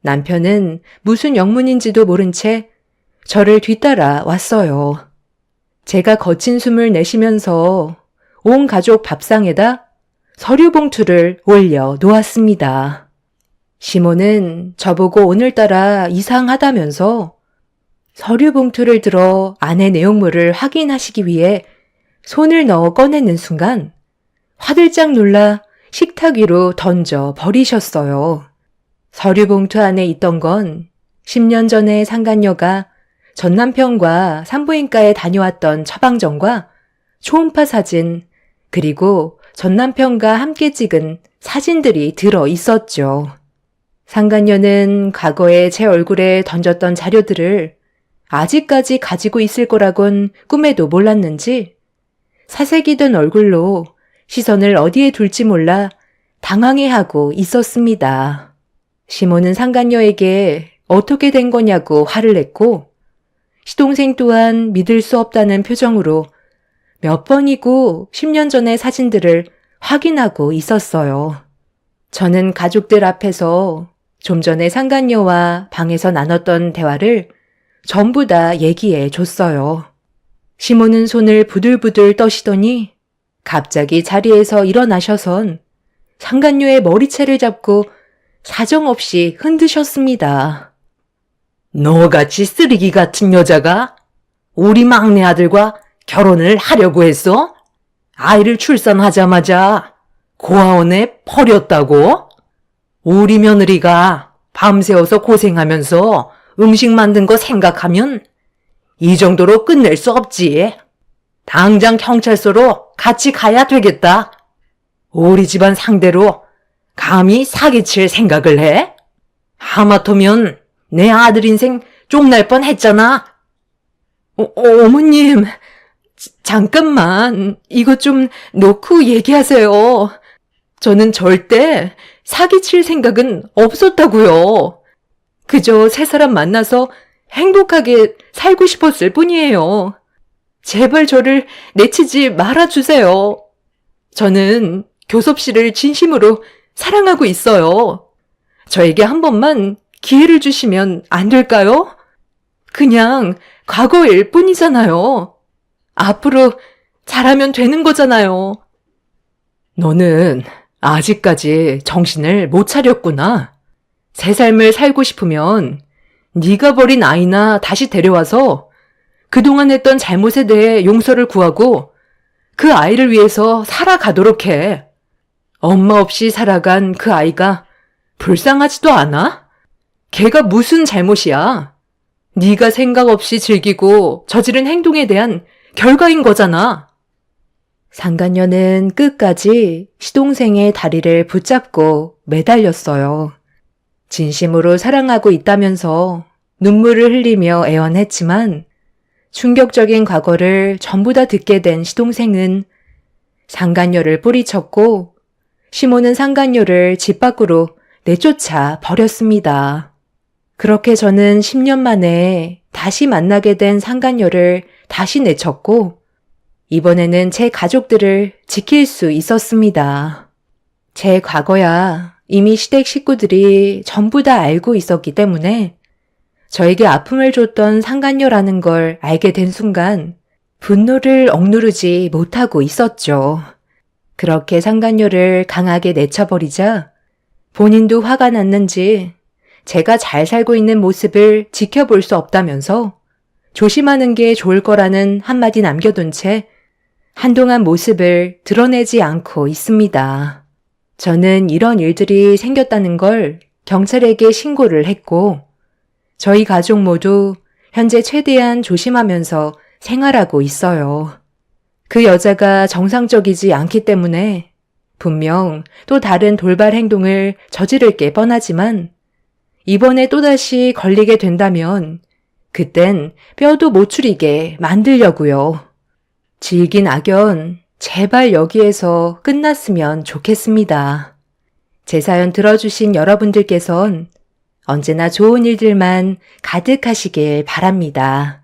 남편은 무슨 영문인지도 모른 채 저를 뒤따라 왔어요. 제가 거친 숨을 내쉬면서 온 가족 밥상에다 서류 봉투를 올려 놓았습니다. 시모는 저보고 오늘따라 이상하다면서 서류 봉투를 들어 안의 내용물을 확인하시기 위해 손을 넣어 꺼내는 순간 화들짝 놀라 식탁 위로 던져 버리셨어요. 서류 봉투 안에 있던 건 10년 전에 상간녀가 전 남편과 산부인과에 다녀왔던 처방전과 초음파 사진 그리고 전 남편과 함께 찍은 사진들이 들어 있었죠. 상간녀는 과거에 제 얼굴에 던졌던 자료들을 아직까지 가지고 있을 거라곤 꿈에도 몰랐는지 사색이 든 얼굴로 시선을 어디에 둘지 몰라 당황해하고 있었습니다. 시모는 상간녀에게 어떻게 된 거냐고 화를 냈고 시동생 또한 믿을 수 없다는 표정으로 몇 번이고 10년 전의 사진들을 확인하고 있었어요. 저는 가족들 앞에서 좀 전에 상간녀와 방에서 나눴던 대화를 전부 다 얘기해 줬어요. 시모는 손을 부들부들 떠시더니 갑자기 자리에서 일어나셔선 상간녀의 머리채를 잡고 사정없이 흔드셨습니다. 너같이 쓰레기 같은 여자가 우리 막내 아들과 결혼을 하려고 했어? 아이를 출산하자마자 고아원에 버렸다고? 우리 며느리가 밤새워서 고생하면서 음식 만든 거 생각하면 이 정도로 끝낼 수 없지. 당장 경찰서로 같이 가야 되겠다. 우리 집안 상대로 감히 사기칠 생각을 해? 하마터면 내 아들 인생 쪽날 뻔했잖아. 어머님, 잠깐만 이거 좀 놓고 얘기하세요. 저는 절대 사기칠 생각은 없었다고요. 그저 새 사람 만나서 행복하게 살고 싶었을 뿐이에요. 제발 저를 내치지 말아주세요. 저는 교섭 씨를 진심으로 사랑하고 있어요. 저에게 한 번만 기회를 주시면 안 될까요? 그냥 과거일 뿐이잖아요. 앞으로 잘하면 되는 거잖아요. 너는 아직까지 정신을 못 차렸구나. 새 삶을 살고 싶으면 네가 버린 아이나 다시 데려와서 그동안 했던 잘못에 대해 용서를 구하고 그 아이를 위해서 살아가도록 해. 엄마 없이 살아간 그 아이가 불쌍하지도 않아? 걔가 무슨 잘못이야? 네가 생각 없이 즐기고 저지른 행동에 대한 결과인 거잖아. 상간녀는 끝까지 시동생의 다리를 붙잡고 매달렸어요. 진심으로 사랑하고 있다면서 눈물을 흘리며 애원했지만 충격적인 과거를 전부 다 듣게 된 시동생은 상간녀를 뿌리쳤고 시모는 상간녀를 집 밖으로 내쫓아 버렸습니다. 그렇게 저는 10년 만에 다시 만나게 된 상간녀를 다시 내쳤고 이번에는 제 가족들을 지킬 수 있었습니다. 제 과거야 이미 시댁 식구들이 전부 다 알고 있었기 때문에 저에게 아픔을 줬던 상간녀라는 걸 알게 된 순간 분노를 억누르지 못하고 있었죠. 그렇게 상간녀를 강하게 내쳐버리자 본인도 화가 났는지 제가 잘 살고 있는 모습을 지켜볼 수 없다면서 조심하는 게 좋을 거라는 한마디 남겨둔 채 한동안 모습을 드러내지 않고 있습니다. 저는 이런 일들이 생겼다는 걸 경찰에게 신고를 했고 저희 가족 모두 현재 최대한 조심하면서 생활하고 있어요. 그 여자가 정상적이지 않기 때문에 분명 또 다른 돌발 행동을 저지를 게 뻔하지만 이번에 또다시 걸리게 된다면 그땐 뼈도 못 추리게 만들려고요. 질긴 악연 제발 여기에서 끝났으면 좋겠습니다. 제 사연 들어주신 여러분들께선 언제나 좋은 일들만 가득하시길 바랍니다.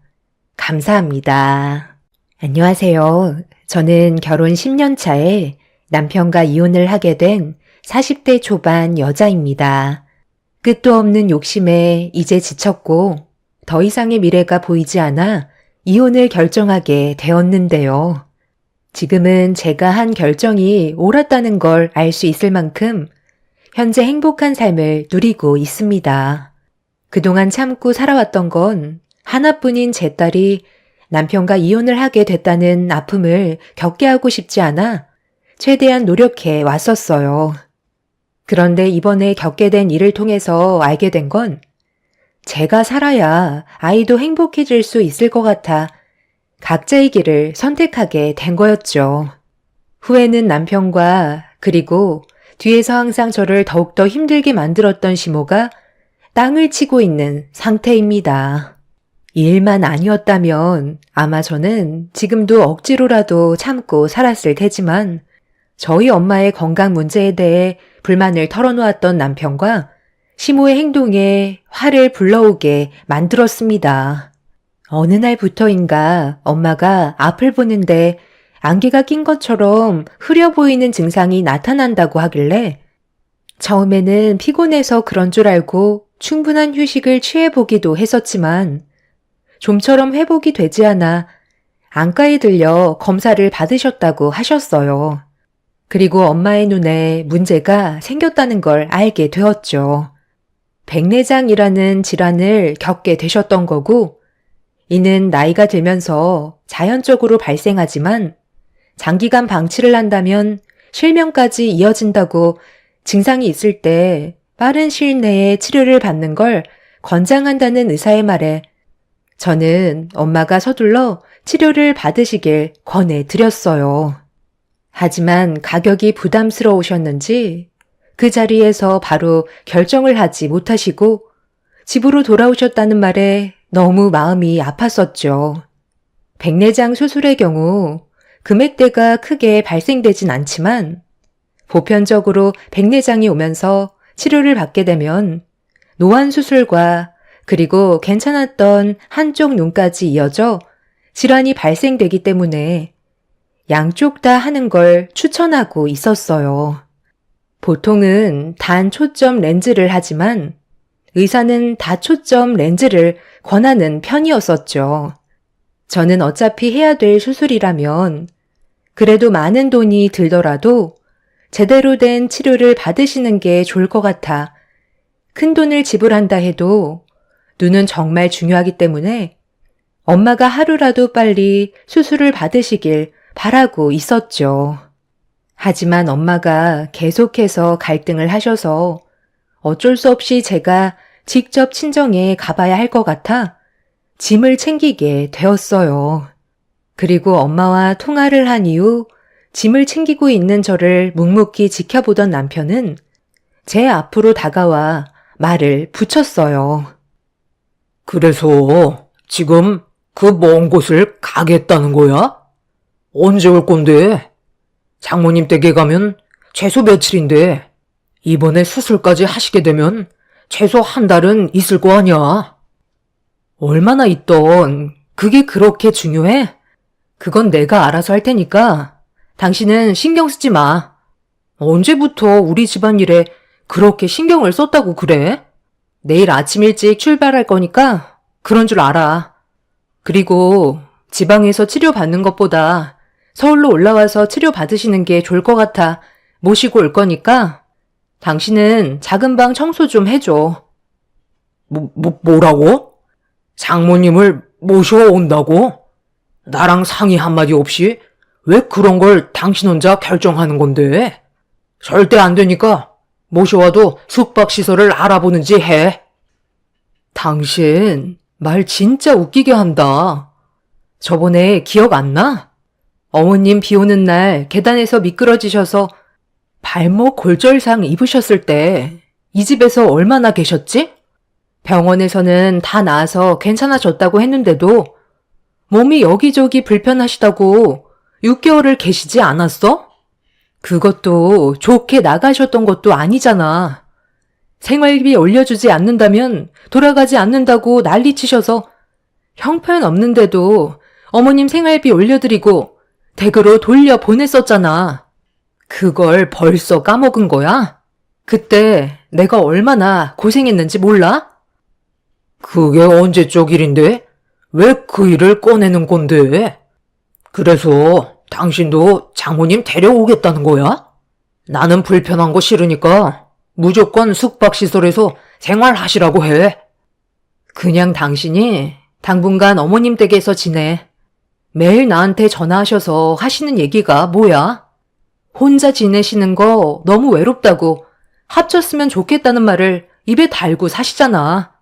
감사합니다. 안녕하세요. 저는 결혼 10년 차에 남편과 이혼을 하게 된 40대 초반 여자입니다. 끝도 없는 욕심에 이제 지쳤고 더 이상의 미래가 보이지 않아 이혼을 결정하게 되었는데요. 지금은 제가 한 결정이 옳았다는 걸 알 수 있을 만큼 현재 행복한 삶을 누리고 있습니다. 그동안 참고 살아왔던 건 하나뿐인 제 딸이 남편과 이혼을 하게 됐다는 아픔을 겪게 하고 싶지 않아 최대한 노력해 왔었어요. 그런데 이번에 겪게 된 일을 통해서 알게 된 건 제가 살아야 아이도 행복해질 수 있을 것 같아 각자의 길을 선택하게 된 거였죠. 후회는 남편과 그리고 뒤에서 항상 저를 더욱더 힘들게 만들었던 시모가 땅을 치고 있는 상태입니다. 이 일만 아니었다면 아마 저는 지금도 억지로라도 참고 살았을 테지만 저희 엄마의 건강 문제에 대해 불만을 털어놓았던 남편과 시모의 행동에 화를 불러오게 만들었습니다. 어느 날부터인가 엄마가 앞을 보는데 안개가 낀 것처럼 흐려 보이는 증상이 나타난다고 하길래 처음에는 피곤해서 그런 줄 알고 충분한 휴식을 취해보기도 했었지만 좀처럼 회복이 되지 않아 안과에 들려 검사를 받으셨다고 하셨어요. 그리고 엄마의 눈에 문제가 생겼다는 걸 알게 되었죠. 백내장이라는 질환을 겪게 되셨던 거고 이는 나이가 들면서 자연적으로 발생하지만 장기간 방치를 한다면 실명까지 이어진다고 증상이 있을 때 빠른 시일 내에 치료를 받는 걸 권장한다는 의사의 말에 저는 엄마가 서둘러 치료를 받으시길 권해드렸어요. 하지만 가격이 부담스러우셨는지 그 자리에서 바로 결정을 하지 못하시고 집으로 돌아오셨다는 말에 너무 마음이 아팠었죠. 백내장 수술의 경우 금액대가 크게 발생되진 않지만 보편적으로 백내장이 오면서 치료를 받게 되면 노안 수술과 그리고 괜찮았던 한쪽 눈까지 이어져 질환이 발생되기 때문에 양쪽 다 하는 걸 추천하고 있었어요. 보통은 단 초점 렌즈를 하지만 의사는 다초점 렌즈를 권하는 편이었었죠. 저는 어차피 해야 될 수술이라면 그래도 많은 돈이 들더라도 제대로 된 치료를 받으시는 게 좋을 것 같아 큰 돈을 지불한다 해도 눈은 정말 중요하기 때문에 엄마가 하루라도 빨리 수술을 받으시길 바라고 있었죠. 하지만 엄마가 계속해서 갈등을 하셔서 어쩔 수 없이 제가 직접 친정에 가봐야 할 것 같아 짐을 챙기게 되었어요. 그리고 엄마와 통화를 한 이후 짐을 챙기고 있는 저를 묵묵히 지켜보던 남편은 제 앞으로 다가와 말을 붙였어요. 그래서 지금 그 먼 곳을 가겠다는 거야? 언제 올 건데? 장모님 댁에 가면 최소 며칠인데 이번에 수술까지 하시게 되면 최소 한 달은 있을 거 아니야? 얼마나 있던 그게 그렇게 중요해? 그건 내가 알아서 할 테니까 당신은 신경 쓰지 마. 언제부터 우리 집안일에 그렇게 신경을 썼다고 그래? 내일 아침 일찍 출발할 거니까 그런 줄 알아. 그리고 지방에서 치료받는 것보다 서울로 올라와서 치료받으시는 게 좋을 것 같아 모시고 올 거니까 당신은 작은 방 청소 좀 해줘. 뭐라고? 장모님을 모셔온다고? 나랑 상의 한마디 없이 왜 그런 걸 당신 혼자 결정하는 건데? 절대 안 되니까 모셔와도 숙박시설을 알아보는지 해. 당신 말 진짜 웃기게 한다. 저번에 기억 안 나? 어머님 비 오는 날 계단에서 미끄러지셔서 발목 골절상 입으셨을 때 이 집에서 얼마나 계셨지? 병원에서는 다 나아서 괜찮아졌다고 했는데도 몸이 여기저기 불편하시다고 6개월을 계시지 않았어? 그것도 좋게 나가셨던 것도 아니잖아. 생활비 올려주지 않는다면 돌아가지 않는다고 난리치셔서 형편없는데도 어머님 생활비 올려드리고 댁으로 돌려보냈었잖아. 그걸 벌써 까먹은 거야? 그때 내가 얼마나 고생했는지 몰라? 그게 언제적 일인데? 왜 그 일을 꺼내는 건데? 그래서 당신도 장모님 데려오겠다는 거야? 나는 불편한 거 싫으니까 무조건 숙박시설에서 생활하시라고 해. 그냥 당신이 당분간 어머님 댁에서 지내. 매일 나한테 전화하셔서 하시는 얘기가 뭐야? 혼자 지내시는 거 너무 외롭다고 합쳤으면 좋겠다는 말을 입에 달고 사시잖아.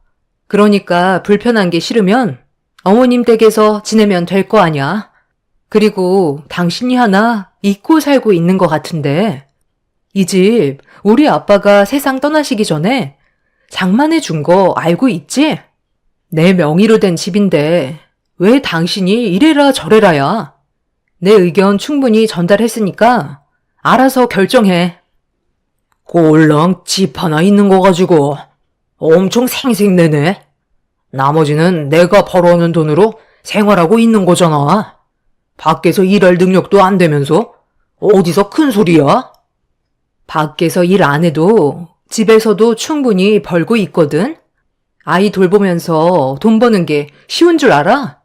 그러니까 불편한 게 싫으면 어머님 댁에서 지내면 될 거 아냐. 그리고 당신이 하나 잊고 살고 있는 것 같은데 이 집 우리 아빠가 세상 떠나시기 전에 장만해 준 거 알고 있지? 내 명의로 된 집인데 왜 당신이 이래라 저래라야. 내 의견 충분히 전달했으니까 알아서 결정해. 꼴랑 집 하나 있는 거 가지고 엄청 생색내네. 나머지는 내가 벌어오는 돈으로 생활하고 있는 거잖아. 밖에서 일할 능력도 안 되면서 어디서 큰 소리야? 밖에서 일 안 해도 집에서도 충분히 벌고 있거든. 아이 돌보면서 돈 버는 게 쉬운 줄 알아?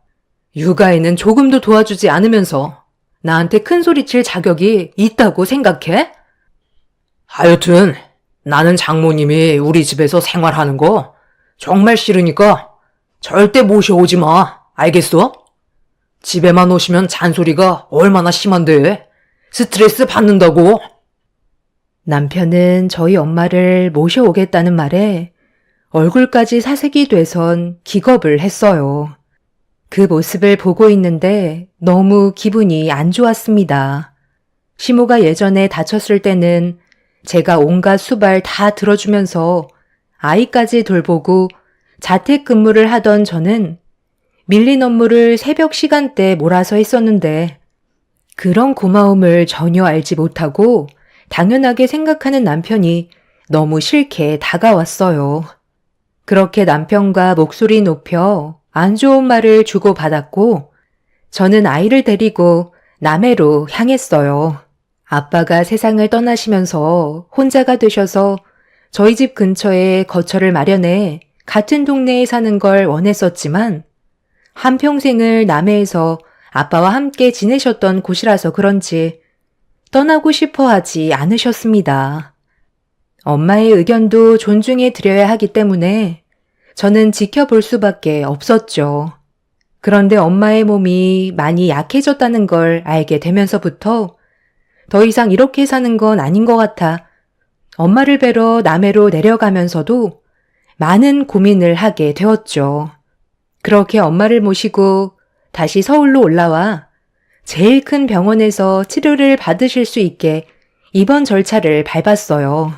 육아에는 조금도 도와주지 않으면서 나한테 큰 소리 칠 자격이 있다고 생각해? 하여튼 나는 장모님이 우리 집에서 생활하는 거 정말 싫으니까 절대 모셔오지 마. 알겠어? 집에만 오시면 잔소리가 얼마나 심한데 스트레스 받는다고. 남편은 저희 엄마를 모셔오겠다는 말에 얼굴까지 사색이 돼선 기겁을 했어요. 그 모습을 보고 있는데 너무 기분이 안 좋았습니다. 시모가 예전에 다쳤을 때는 제가 온갖 수발 다 들어주면서 아이까지 돌보고 자택근무를 하던 저는 밀린 업무를 새벽 시간대 몰아서 했었는데 그런 고마움을 전혀 알지 못하고 당연하게 생각하는 남편이 너무 싫게 다가왔어요. 그렇게 남편과 목소리 높여 안 좋은 말을 주고받았고 저는 아이를 데리고 남해로 향했어요. 아빠가 세상을 떠나시면서 혼자가 되셔서 저희 집 근처에 거처를 마련해 같은 동네에 사는 걸 원했었지만 한평생을 남해에서 아빠와 함께 지내셨던 곳이라서 그런지 떠나고 싶어 하지 않으셨습니다. 엄마의 의견도 존중해 드려야 하기 때문에 저는 지켜볼 수밖에 없었죠. 그런데 엄마의 몸이 많이 약해졌다는 걸 알게 되면서부터 더 이상 이렇게 사는 건 아닌 것 같아 엄마를 뵈러 남해로 내려가면서도 많은 고민을 하게 되었죠. 그렇게 엄마를 모시고 다시 서울로 올라와 제일 큰 병원에서 치료를 받으실 수 있게 입원 절차를 밟았어요.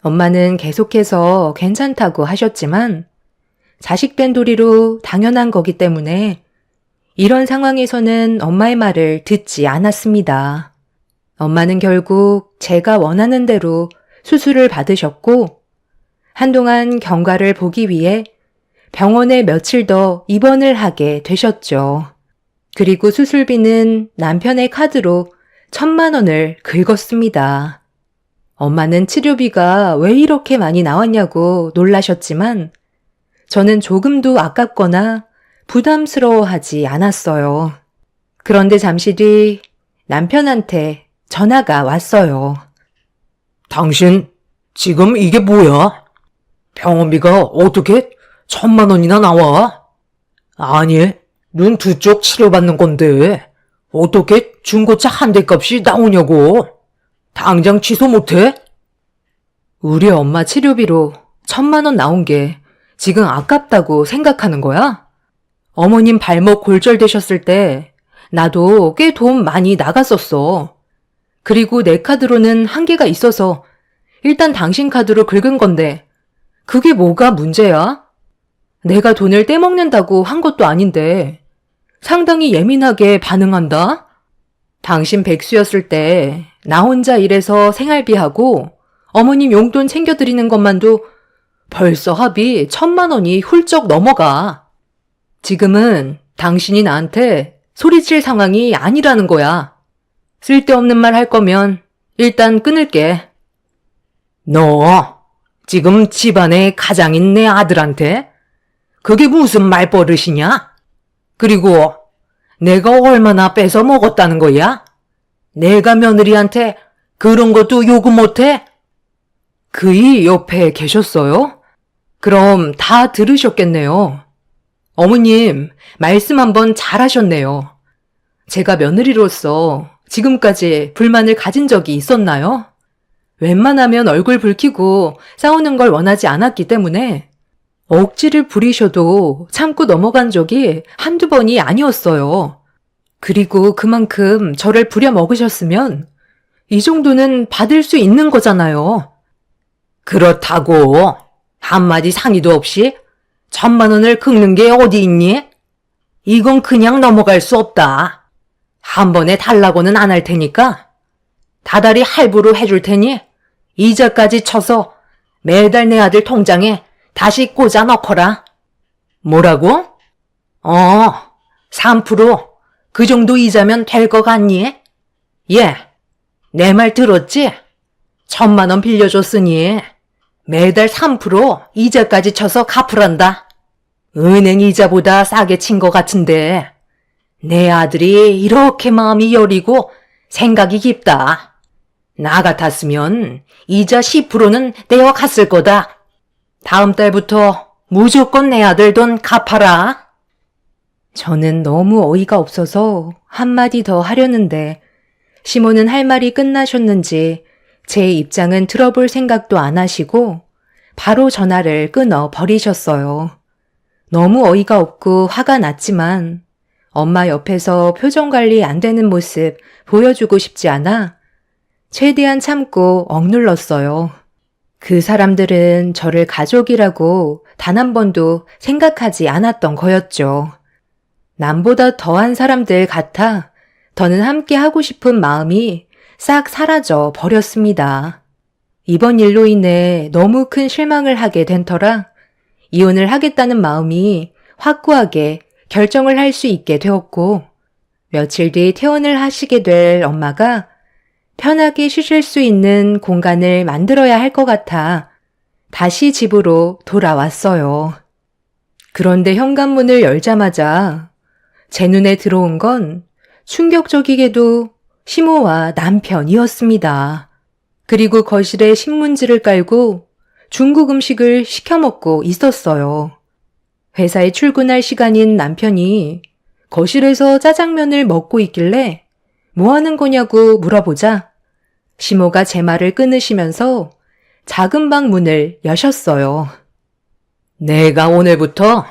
엄마는 계속해서 괜찮다고 하셨지만 자식된 도리로 당연한 거기 때문에 이런 상황에서는 엄마의 말을 듣지 않았습니다. 엄마는 결국 제가 원하는 대로 수술을 받으셨고 한동안 경과를 보기 위해 병원에 며칠 더 입원을 하게 되셨죠. 그리고 수술비는 남편의 카드로 1,000만 원을 긁었습니다. 엄마는 치료비가 왜 이렇게 많이 나왔냐고 놀라셨지만 저는 조금도 아깝거나 부담스러워하지 않았어요. 그런데 잠시 뒤 남편한테 전화가 왔어요. 당신 지금 이게 뭐야? 병원비가 어떻게 1,000만 원이나 나와? 아니, 눈 두 쪽 치료받는 건데 어떻게 중고차 한 대 값이 나오냐고. 당장 취소 못해? 우리 엄마 치료비로 1,000만 원 나온 게 지금 아깝다고 생각하는 거야? 어머님 발목 골절되셨을 때 나도 꽤 돈 많이 나갔었어. 그리고 내 카드로는 한계가 있어서 일단 당신 카드로 긁은 건데 그게 뭐가 문제야? 내가 돈을 떼먹는다고 한 것도 아닌데 상당히 예민하게 반응한다? 당신 백수였을 때 나 혼자 일해서 생활비하고 어머님 용돈 챙겨드리는 것만도 벌써 합이 1,000만 원이 훌쩍 넘어가. 지금은 당신이 나한테 소리칠 상황이 아니라는 거야. 쓸데없는 말 할 거면 일단 끊을게. 너 지금 집안의 가장인 내 아들한테 그게 무슨 말버릇이냐? 그리고 내가 얼마나 뺏어 먹었다는 거야? 내가 며느리한테 그런 것도 요구 못해? 그이 옆에 계셨어요? 그럼 다 들으셨겠네요. 어머님, 말씀 한번 잘하셨네요. 제가 며느리로서 지금까지 불만을 가진 적이 있었나요? 웬만하면 얼굴 붉히고 싸우는 걸 원하지 않았기 때문에 억지를 부리셔도 참고 넘어간 적이 한두 번이 아니었어요. 그리고 그만큼 저를 부려먹으셨으면 이 정도는 받을 수 있는 거잖아요. 그렇다고 한마디 상의도 없이 1,000만 원을 긁는 게 어디 있니? 이건 그냥 넘어갈 수 없다. 한 번에 달라고는 안 할 테니까 다달이 할부로 해줄 테니 이자까지 쳐서 매달 내 아들 통장에 다시 꽂아 넣거라. 뭐라고? 3%. 그 정도 이자면 될 것 같니? 예, 내 말 들었지? 1,000만 원 빌려줬으니 매달 3% 이자까지 쳐서 갚으란다. 은행 이자보다 싸게 친 것 같은데 내 아들이 이렇게 마음이 여리고 생각이 깊다. 나 같았으면 이자 10%는 떼어갔을 거다. 다음 달부터 무조건 내 아들 돈 갚아라. 저는 너무 어이가 없어서 한마디 더 하려는데 시모는 할 말이 끝나셨는지 제 입장은 들어볼 생각도 안 하시고 바로 전화를 끊어 버리셨어요. 너무 어이가 없고 화가 났지만 엄마 옆에서 표정 관리 안 되는 모습 보여주고 싶지 않아 최대한 참고 억눌렀어요. 그 사람들은 저를 가족이라고 단 한 번도 생각하지 않았던 거였죠. 남보다 더한 사람들 같아 더는 함께 하고 싶은 마음이 싹 사라져 버렸습니다. 이번 일로 인해 너무 큰 실망을 하게 된 터라 이혼을 하겠다는 마음이 확고하게 결정을 할 수 있게 되었고 며칠 뒤 퇴원을 하시게 될 엄마가 편하게 쉬실 수 있는 공간을 만들어야 할 것 같아 다시 집으로 돌아왔어요. 그런데 현관문을 열자마자 제 눈에 들어온 건 충격적이게도 시모와 남편이었습니다. 그리고 거실에 신문지를 깔고 중국 음식을 시켜 먹고 있었어요. 회사에 출근할 시간인 남편이 거실에서 짜장면을 먹고 있길래 뭐 하는 거냐고 물어보자 시모가 제 말을 끊으시면서 작은 방 문을 여셨어요. 내가 오늘부터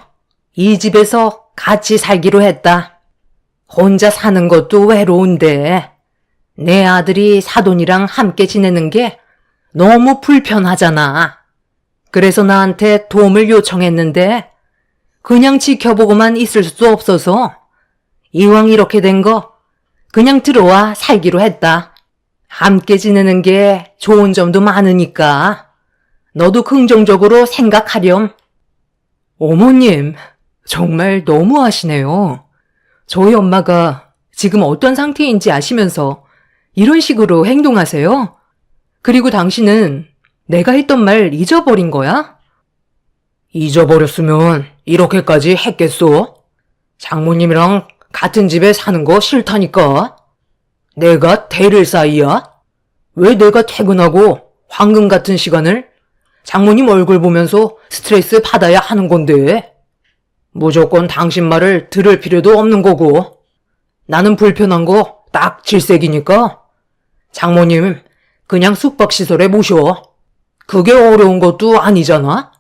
이 집에서 같이 살기로 했다. 혼자 사는 것도 외로운데 내 아들이 사돈이랑 함께 지내는 게 너무 불편하잖아. 그래서 나한테 도움을 요청했는데 그냥 지켜보고만 있을 수 없어서 이왕 이렇게 된 거 그냥 들어와 살기로 했다. 함께 지내는 게 좋은 점도 많으니까 너도 긍정적으로 생각하렴. 어머님, 정말 너무하시네요. 저희 엄마가 지금 어떤 상태인지 아시면서 이런 식으로 행동하세요? 그리고 당신은 내가 했던 말 잊어버린 거야? 잊어버렸으면 이렇게까지 했겠소? 장모님이랑 같은 집에 사는 거 싫다니까. 내가 대를 사이야? 왜 내가 퇴근하고 황금 같은 시간을 장모님 얼굴 보면서 스트레스 받아야 하는 건데. 무조건 당신 말을 들을 필요도 없는 거고. 나는 불편한 거 딱 질색이니까 장모님 그냥 숙박시설에 모셔. 그게 어려운 것도 아니잖아.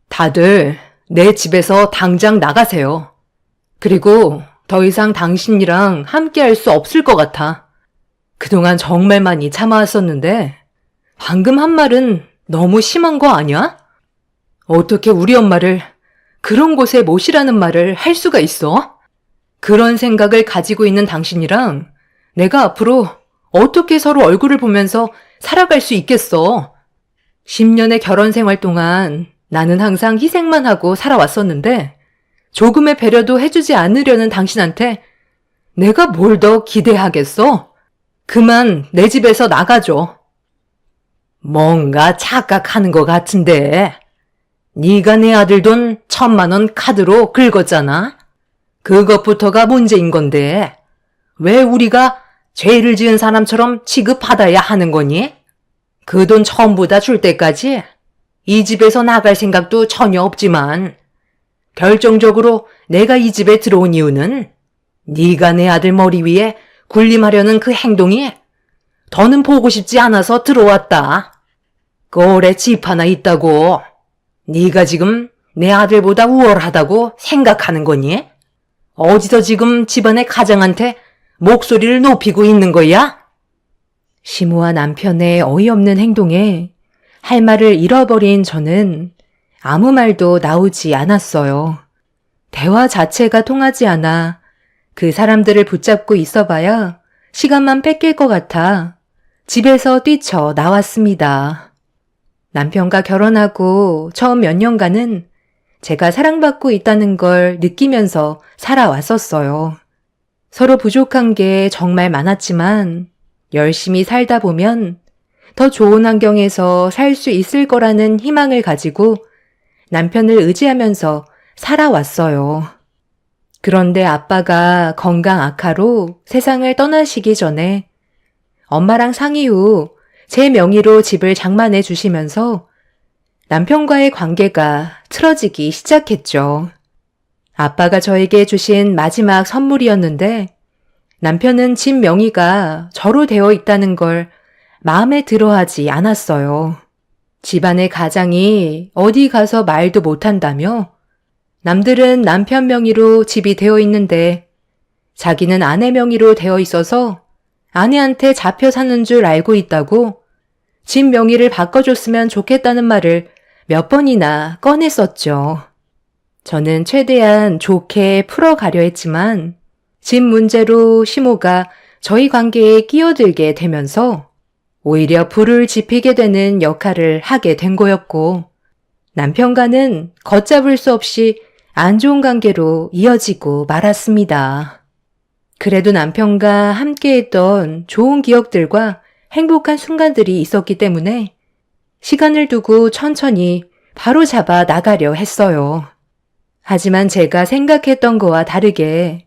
다들 내 집에서 당장 나가세요. 그리고 더 이상 당신이랑 함께 할 수 없을 것 같아. 그동안 정말 많이 참아왔었는데 방금 한 말은 너무 심한 거 아니야? 어떻게 우리 엄마를 그런 곳에 모시라는 말을 할 수가 있어? 그런 생각을 가지고 있는 당신이랑 내가 앞으로 어떻게 서로 얼굴을 보면서 살아갈 수 있겠어? 10년의 결혼 생활 동안 나는 항상 희생만 하고 살아왔었는데 조금의 배려도 해주지 않으려는 당신한테 내가 뭘 더 기대하겠어? 그만 내 집에서 나가줘. 뭔가 착각하는 것 같은데. 네가 내 아들 돈 1,000만 원 카드로 긁었잖아. 그것부터가 문제인 건데 왜 우리가 죄를 지은 사람처럼 취급받아야 하는 거니? 그 돈 전부 다 줄 때까지 이 집에서 나갈 생각도 전혀 없지만 결정적으로 내가 이 집에 들어온 이유는 네가 내 아들 머리 위에 군림하려는 그 행동이 더는 보고 싶지 않아서 들어왔다. 꼴에 집 하나 있다고 네가 지금 내 아들보다 우월하다고 생각하는 거니? 어디서 지금 집안의 가장한테 목소리를 높이고 있는 거야? 시모와 남편의 어이없는 행동에 할 말을 잃어버린 저는 아무 말도 나오지 않았어요. 대화 자체가 통하지 않아 그 사람들을 붙잡고 있어봐야 시간만 뺏길 것 같아 집에서 뛰쳐 나왔습니다. 남편과 결혼하고 처음 몇 년간은 제가 사랑받고 있다는 걸 느끼면서 살아왔었어요. 서로 부족한 게 정말 많았지만 열심히 살다 보면 더 좋은 환경에서 살 수 있을 거라는 희망을 가지고 남편을 의지하면서 살아왔어요. 그런데 아빠가 건강 악화로 세상을 떠나시기 전에 엄마랑 상의 후 제 명의로 집을 장만해 주시면서 남편과의 관계가 틀어지기 시작했죠. 아빠가 저에게 주신 마지막 선물이었는데 남편은 집 명의가 저로 되어 있다는 걸 마음에 들어하지 않았어요. 집안의 가장이 어디 가서 말도 못한다며 남들은 남편 명의로 집이 되어 있는데 자기는 아내 명의로 되어 있어서 아내한테 잡혀 사는 줄 알고 있다고 집 명의를 바꿔줬으면 좋겠다는 말을 몇 번이나 꺼냈었죠. 저는 최대한 좋게 풀어가려 했지만 집 문제로 시모가 저희 관계에 끼어들게 되면서 오히려 불을 지피게 되는 역할을 하게 된 거였고 남편과는 걷잡을 수 없이 안 좋은 관계로 이어지고 말았습니다. 그래도 남편과 함께했던 좋은 기억들과 행복한 순간들이 있었기 때문에 시간을 두고 천천히 바로 잡아 나가려 했어요. 하지만 제가 생각했던 거와 다르게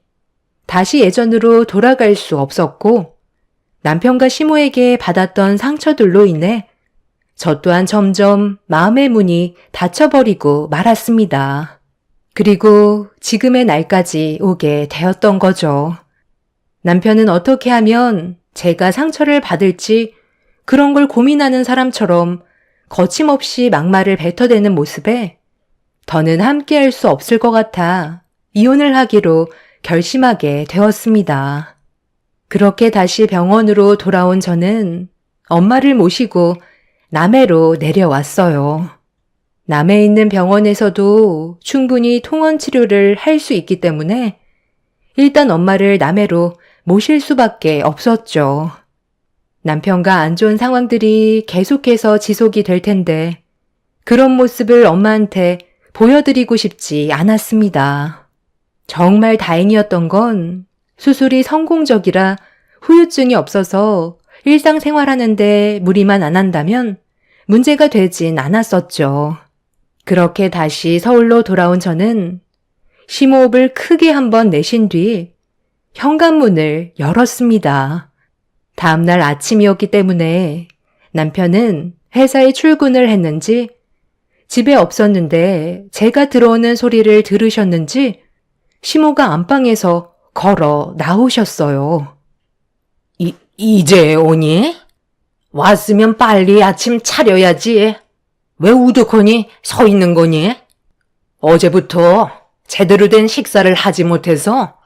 다시 예전으로 돌아갈 수 없었고 남편과 시모에게 받았던 상처들로 인해 저 또한 점점 마음의 문이 닫혀버리고 말았습니다. 그리고 지금의 날까지 오게 되었던 거죠. 남편은 어떻게 하면 제가 상처를 받을지 그런 걸 고민하는 사람처럼 거침없이 막말을 뱉어대는 모습에 더는 함께할 수 없을 것 같아 이혼을 하기로 결심하게 되었습니다. 그렇게 다시 병원으로 돌아온 저는 엄마를 모시고 남해로 내려왔어요. 남해에 있는 병원에서도 충분히 통원 치료를 할 수 있기 때문에 일단 엄마를 남해로 모실 수밖에 없었죠. 남편과 안 좋은 상황들이 계속해서 지속이 될 텐데 그런 모습을 엄마한테 보여드리고 싶지 않았습니다. 정말 다행이었던 건 수술이 성공적이라 후유증이 없어서 일상생활하는데 무리만 안 한다면 문제가 되진 않았었죠. 그렇게 다시 서울로 돌아온 저는 심호흡을 크게 한번 내쉰 뒤 현관문을 열었습니다. 다음날 아침이었기 때문에 남편은 회사에 출근을 했는지 집에 없었는데 제가 들어오는 소리를 들으셨는지 시모가 안방에서 걸어 나오셨어요. 이제 오니? 왔으면 빨리 아침 차려야지. 왜 우두커니 서 있는 거니? 어제부터 제대로 된 식사를 하지 못해서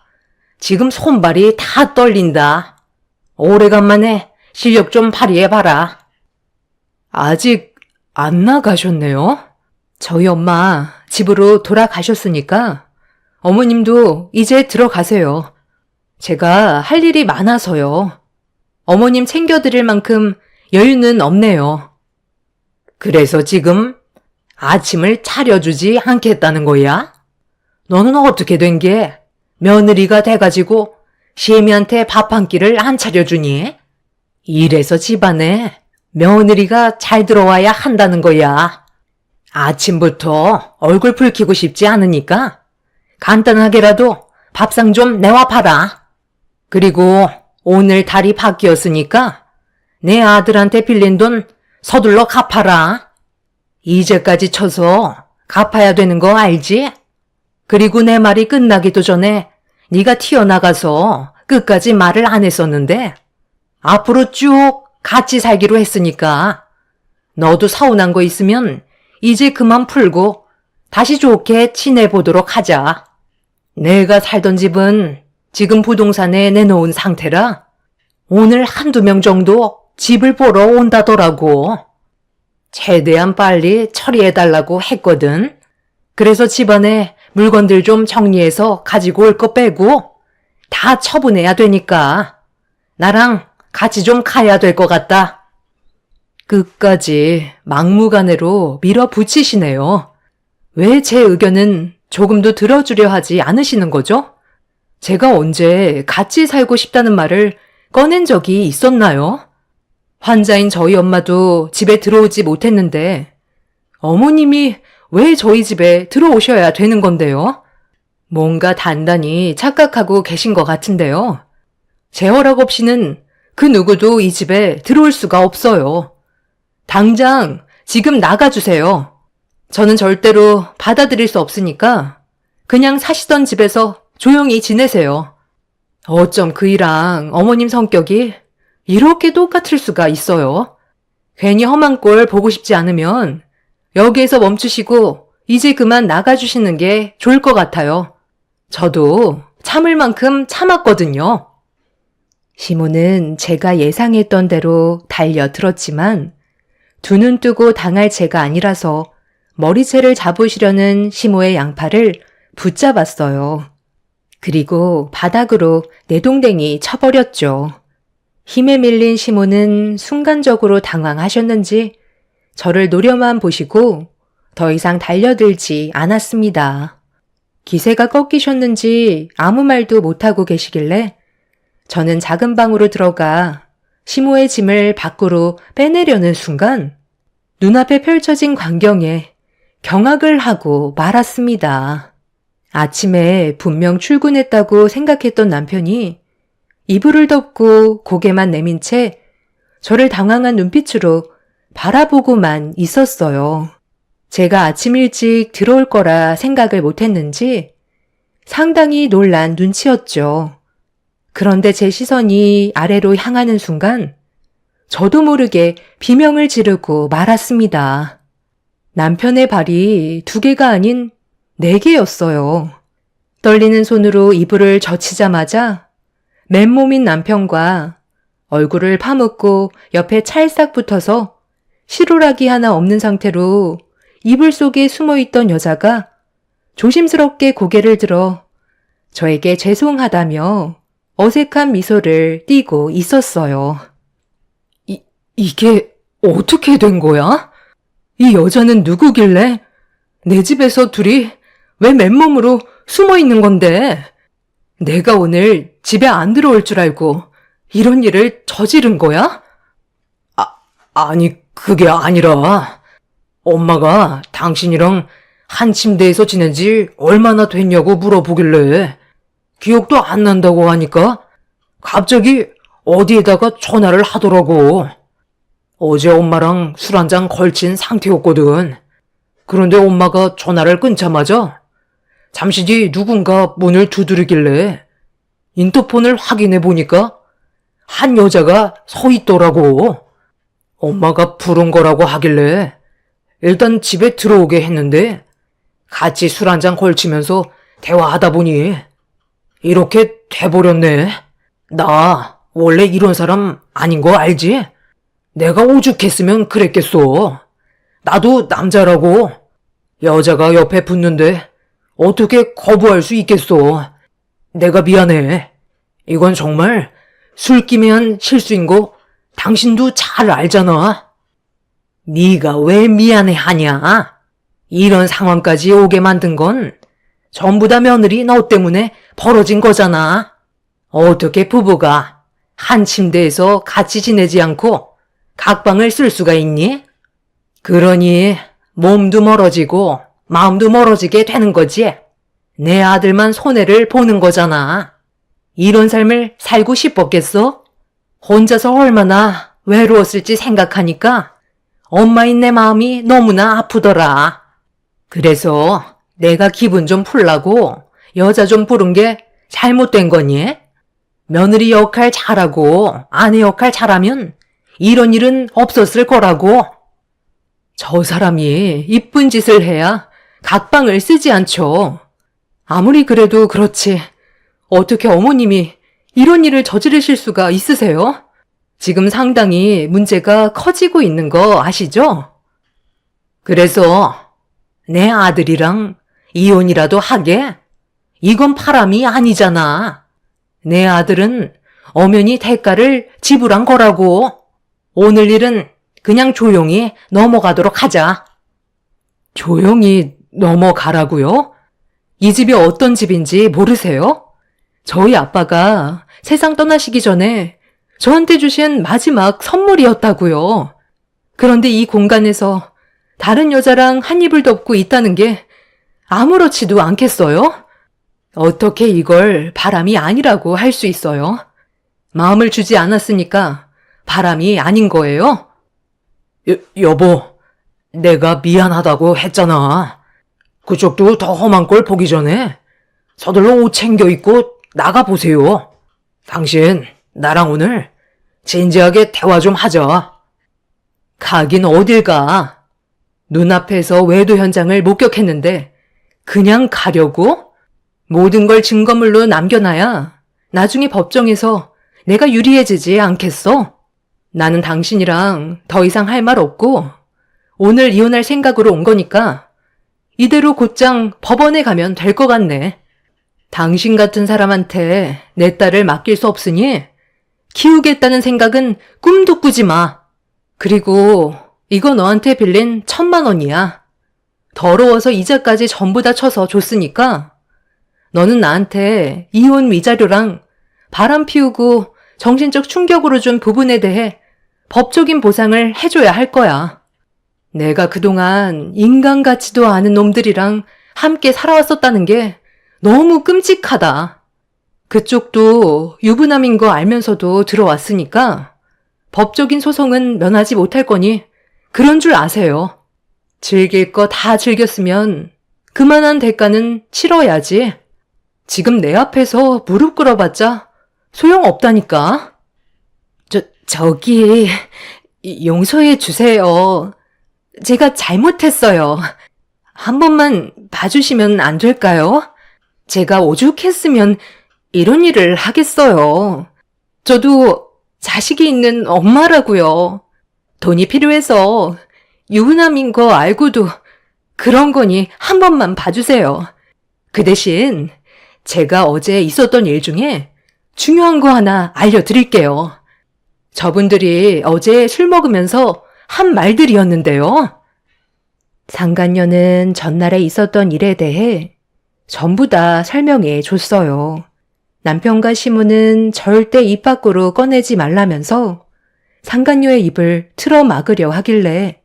지금 손발이 다 떨린다. 오래간만에 실력 좀 발휘해봐라. 아직 안 나가셨네요? 저희 엄마 집으로 돌아가셨으니까 어머님도 이제 들어가세요. 제가 할 일이 많아서요. 어머님 챙겨드릴 만큼 여유는 없네요. 그래서 지금 아침을 차려주지 않겠다는 거야? 너는 어떻게 된 게 며느리가 돼가지고 시애미한테 밥 한 끼를 안 차려주니? 이래서 집안에 며느리가 잘 들어와야 한다는 거야. 아침부터 얼굴 붉히고 싶지 않으니까 간단하게라도 밥상 좀 내와 봐라. 그리고 오늘 달이 바뀌었으니까 내 아들한테 빌린 돈 서둘러 갚아라. 이제까지 쳐서 갚아야 되는 거 알지? 그리고 내 말이 끝나기도 전에 네가 튀어나가서 끝까지 말을 안 했었는데 앞으로 쭉 같이 살기로 했으니까 너도 서운한 거 있으면 이제 그만 풀고 다시 좋게 지내보도록 하자. 내가 살던 집은 지금 부동산에 내놓은 상태라 오늘 한두 명 정도 집을 보러 온다더라고. 최대한 빨리 처리해달라고 했거든. 그래서 집안에 물건들 좀 정리해서 가지고 올 거 빼고 다 처분해야 되니까 나랑 같이 좀 가야 될 것 같다. 끝까지 막무가내로 밀어붙이시네요. 왜 제 의견은 조금도 들어주려 하지 않으시는 거죠? 제가 언제 같이 살고 싶다는 말을 꺼낸 적이 있었나요? 환자인 저희 엄마도 집에 들어오지 못했는데 어머님이 왜 저희 집에 들어오셔야 되는 건데요? 뭔가 단단히 착각하고 계신 것 같은데요. 제 허락 없이는 그 누구도 이 집에 들어올 수가 없어요. 당장 지금 나가주세요. 저는 절대로 받아들일 수 없으니까 그냥 사시던 집에서 조용히 지내세요. 어쩜 그이랑 어머님 성격이 이렇게 똑같을 수가 있어요. 괜히 험한 꼴 보고 싶지 않으면 여기에서 멈추시고 이제 그만 나가주시는 게 좋을 것 같아요. 저도 참을 만큼 참았거든요. 시모는 제가 예상했던 대로 달려들었지만 두 눈 뜨고 당할 제가 아니라서 머리채를 잡으시려는 시모의 양팔을 붙잡았어요. 그리고 바닥으로 내동댕이 쳐버렸죠. 힘에 밀린 시모는 순간적으로 당황하셨는지 저를 노려만 보시고 더 이상 달려들지 않았습니다. 기세가 꺾이셨는지 아무 말도 못하고 계시길래 저는 작은 방으로 들어가 시모의 짐을 밖으로 빼내려는 순간 눈앞에 펼쳐진 광경에 경악을 하고 말았습니다. 아침에 분명 출근했다고 생각했던 남편이 이불을 덮고 고개만 내민 채 저를 당황한 눈빛으로 바라보고만 있었어요. 제가 아침 일찍 들어올 거라 생각을 못했는지 상당히 놀란 눈치였죠. 그런데 제 시선이 아래로 향하는 순간 저도 모르게 비명을 지르고 말았습니다. 남편의 발이 2개가 아닌 4개였어요. 떨리는 손으로 이불을 젖히자마자 맨몸인 남편과 얼굴을 파묻고 옆에 찰싹 붙어서 실오라기 하나 없는 상태로 이불 속에 숨어있던 여자가 조심스럽게 고개를 들어 저에게 죄송하다며 어색한 미소를 띠고 있었어요. 이게 어떻게 된 거야? 이 여자는 누구길래 내 집에서 둘이 왜 맨몸으로 숨어 있는 건데? 내가 오늘 집에 안 들어올 줄 알고 이런 일을 저지른 거야? 아니, 그게 아니라 엄마가 당신이랑 한 침대에서 지낸 지 얼마나 됐냐고 물어보길래 기억도 안 난다고 하니까 갑자기 어디에다가 전화를 하더라고. 어제 엄마랑 술 한잔 걸친 상태였거든. 그런데 엄마가 전화를 끊자마자 잠시 뒤 누군가 문을 두드리길래 인터폰을 확인해 보니까 한 여자가 서 있더라고. 엄마가 부른 거라고 하길래 일단 집에 들어오게 했는데 같이 술 한잔 걸치면서 대화하다 보니 이렇게 돼버렸네. 나 원래 이런 사람 아닌 거 알지? 내가 오죽했으면 그랬겠어. 나도 남자라고. 여자가 옆에 붙는데 어떻게 거부할 수 있겠어. 내가 미안해. 이건 정말 술김에 실수인 거 당신도 잘 알잖아. 네가 왜 미안해하냐? 이런 상황까지 오게 만든 건 전부 다 며느리 너 때문에 벌어진 거잖아. 어떻게 부부가 한 침대에서 같이 지내지 않고 각방을 쓸 수가 있니? 그러니 몸도 멀어지고 마음도 멀어지게 되는 거지. 내 아들만 손해를 보는 거잖아. 이런 삶을 살고 싶었겠어? 혼자서 얼마나 외로웠을지 생각하니까 엄마인 내 마음이 너무나 아프더라. 그래서 내가 기분 좀 풀라고 여자 좀 부른 게 잘못된 거니? 며느리 역할 잘하고 아내 역할 잘하면 이런 일은 없었을 거라고. 저 사람이 이쁜 짓을 해야 각방을 쓰지 않죠. 아무리 그래도 그렇지. 어떻게 어머님이 이런 일을 저지르실 수가 있으세요? 지금 상당히 문제가 커지고 있는 거 아시죠? 그래서 내 아들이랑 이혼이라도 하게? 이건 바람이 아니잖아. 내 아들은 엄연히 대가를 지불한 거라고. 오늘 일은 그냥 조용히 넘어가도록 하자. 조용히 넘어가라고요? 이 집이 어떤 집인지 모르세요? 저희 아빠가 세상 떠나시기 전에 저한테 주신 마지막 선물이었다고요. 그런데 이 공간에서 다른 여자랑 한 입을 덮고 있다는 게 아무렇지도 않겠어요? 어떻게 이걸 바람이 아니라고 할 수 있어요? 마음을 주지 않았으니까 바람이 아닌 거예요? 여보, 내가 미안하다고 했잖아. 그쪽도 더 험한 꼴 보기 전에 서둘러 옷 챙겨 입고 나가보세요. 당신, 나랑 오늘 진지하게 대화 좀 하자. 가긴 어딜 가. 눈앞에서 외도 현장을 목격했는데 그냥 가려고? 모든 걸 증거물로 남겨놔야 나중에 법정에서 내가 유리해지지 않겠어? 나는 당신이랑 더 이상 할 말 없고 오늘 이혼할 생각으로 온 거니까 이대로 곧장 법원에 가면 될 것 같네. 당신 같은 사람한테 내 딸을 맡길 수 없으니 키우겠다는 생각은 꿈도 꾸지 마. 그리고 이거 너한테 빌린 1,000,000원이야. 더러워서 이자까지 전부 다 쳐서 줬으니까 너는 나한테 이혼 위자료랑 바람 피우고 정신적 충격으로 준 부분에 대해 법적인 보상을 해줘야 할 거야. 내가 그동안 인간 같지도 않은 놈들이랑 함께 살아왔었다는 게 너무 끔찍하다. 그쪽도 유부남인 거 알면서도 들어왔으니까 법적인 소송은 면하지 못할 거니 그런 줄 아세요. 즐길 거 다 즐겼으면 그만한 대가는 치러야지. 지금 내 앞에서 무릎 꿇어봤자 소용없다니까. 저기, 용서해 주세요. 제가 잘못했어요. 한 번만 봐주시면 안 될까요? 제가 오죽했으면 이런 일을 하겠어요. 저도 자식이 있는 엄마라고요. 돈이 필요해서 유부남인 거 알고도 그런 거니 한 번만 봐주세요. 그 대신 제가 어제 있었던 일 중에 중요한 거 하나 알려드릴게요. 저분들이 어제 술 먹으면서 한 말들이었는데요. 상간녀는 전날에 있었던 일에 대해 전부 다 설명해 줬어요. 남편과 시모는 절대 입 밖으로 꺼내지 말라면서 상간녀의 입을 틀어 막으려 하길래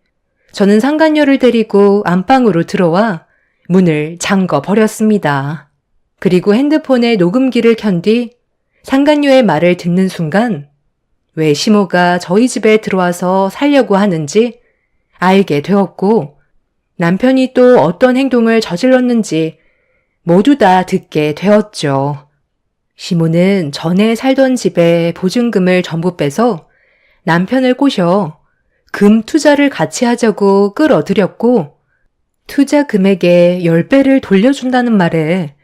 저는 상간녀를 데리고 안방으로 들어와 문을 잠궈 버렸습니다. 그리고 핸드폰에 녹음기를 켠 뒤 상간녀의 말을 듣는 순간 왜 시모가 저희 집에 들어와서 살려고 하는지 알게 되었고 남편이 또 어떤 행동을 저질렀는지 모두 다 듣게 되었죠. 시모는 전에 살던 집에 보증금을 전부 빼서 남편을 꼬셔 금 투자를 같이 하자고 끌어들였고 투자 금액의 10배를 돌려준다는 말에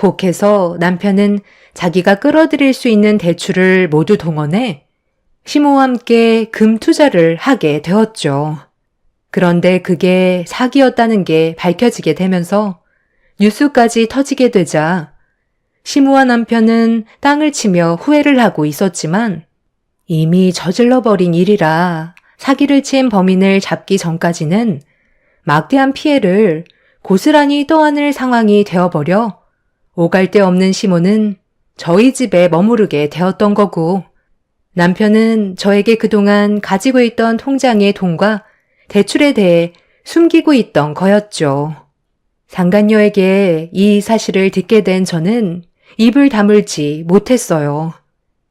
혹해서 남편은 자기가 끌어들일 수 있는 대출을 모두 동원해 시모와 함께 금 투자를 하게 되었죠. 그런데 그게 사기였다는 게 밝혀지게 되면서 뉴스까지 터지게 되자 시모와 남편은 땅을 치며 후회를 하고 있었지만 이미 저질러버린 일이라 사기를 친 범인을 잡기 전까지는 막대한 피해를 고스란히 떠안을 상황이 되어버려 오갈 데 없는 시모는 저희 집에 머무르게 되었던 거고 남편은 저에게 그동안 가지고 있던 통장의 돈과 대출에 대해 숨기고 있던 거였죠. 상간녀에게 이 사실을 듣게 된 저는 입을 다물지 못했어요.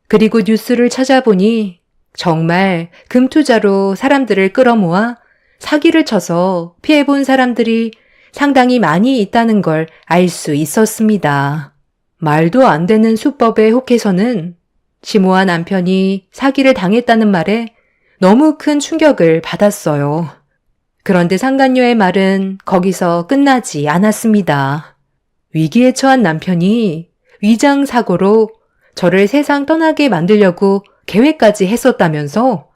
그리고 뉴스를 찾아보니 정말 금투자로 사람들을 끌어모아 사기를 쳐서 피해본 사람들이 상당히 많이 있다는 걸 알 수 있었습니다. 말도 안 되는 수법에 혹해서는 시모와 남편이 사기를 당했다는 말에 너무 큰 충격을 받았어요. 그런데 상간녀의 말은 거기서 끝나지 않았습니다. 위기에 처한 남편이 위장 사고로 저를 세상 떠나게 만들려고 계획까지 했었다면서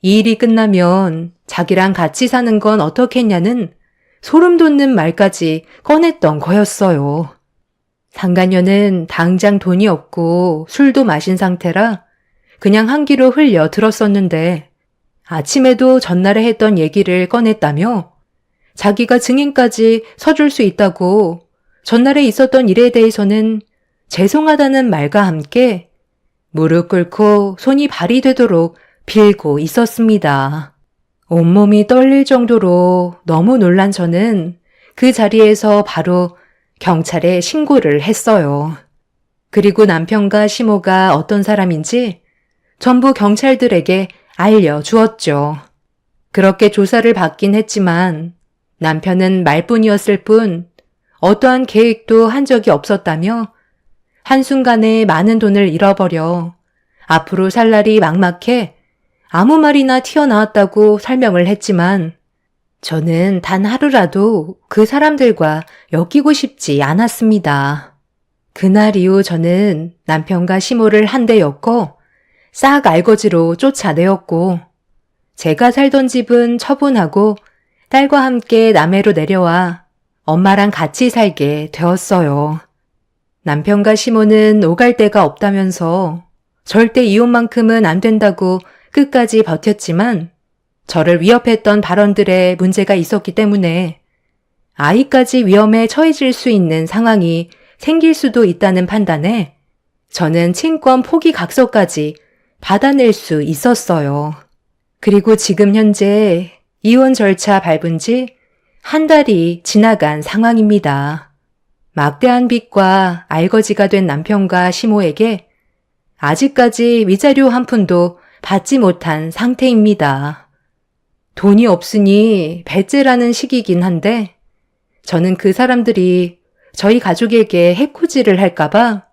이 일이 끝나면 자기랑 같이 사는 건 어떻겠냐는 소름 돋는 말까지 꺼냈던 거였어요. 상간녀는 당장 돈이 없고 술도 마신 상태라 그냥 한 귀로 흘려 들었었는데 아침에도 전날에 했던 얘기를 꺼냈다며 자기가 증인까지 서줄 수 있다고 전날에 있었던 일에 대해서는 죄송하다는 말과 함께 무릎 꿇고 손이 발이 되도록 빌고 있었습니다. 온몸이 떨릴 정도로 너무 놀란 저는 그 자리에서 바로 경찰에 신고를 했어요. 그리고 남편과 시모가 어떤 사람인지 전부 경찰들에게 알려주었죠. 그렇게 조사를 받긴 했지만 남편은 말뿐이었을 뿐 어떠한 계획도 한 적이 없었다며 한순간에 많은 돈을 잃어버려 앞으로 살 날이 막막해 아무 말이나 튀어나왔다고 설명을 했지만 저는 단 하루라도 그 사람들과 엮이고 싶지 않았습니다. 그날 이후 저는 남편과 시모를 한 대 엮어 싹 알거지로 쫓아내었고 제가 살던 집은 처분하고 딸과 함께 남해로 내려와 엄마랑 같이 살게 되었어요. 남편과 시모는 오갈 데가 없다면서 절대 이혼만큼은 안 된다고 끝까지 버텼지만 저를 위협했던 발언들에 문제가 있었기 때문에 아이까지 위험에 처해질 수 있는 상황이 생길 수도 있다는 판단에 저는 친권 포기 각서까지 받아낼 수 있었어요. 그리고 지금 현재 이혼 절차 밟은 지 한 달이 지나간 상황입니다. 막대한 빚과 알거지가 된 남편과 시모에게 아직까지 위자료 한 푼도 받지 못한 상태입니다. 돈이 없으니 배째라는 시기긴 한데 저는 그 사람들이 저희 가족에게 해코지를 할까봐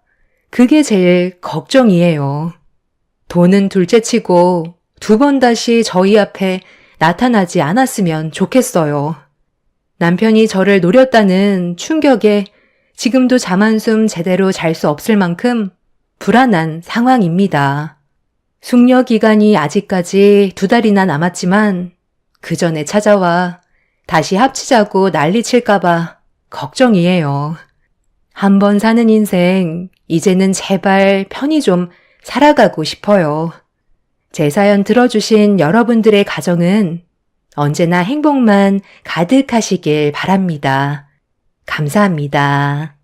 그게 제일 걱정이에요. 돈은 둘째치고 2번 다시 저희 앞에 나타나지 않았으면 좋겠어요. 남편이 저를 노렸다는 충격에 지금도 잠 한숨 제대로 잘 수 없을 만큼 불안한 상황입니다. 숙려 기간이 아직까지 2달이나 남았지만 그 전에 찾아와 다시 합치자고 난리칠까봐 걱정이에요. 한 번 사는 인생, 이제는 제발 편히 좀 살아가고 싶어요. 제 사연 들어주신 여러분들의 가정은 언제나 행복만 가득하시길 바랍니다. 감사합니다.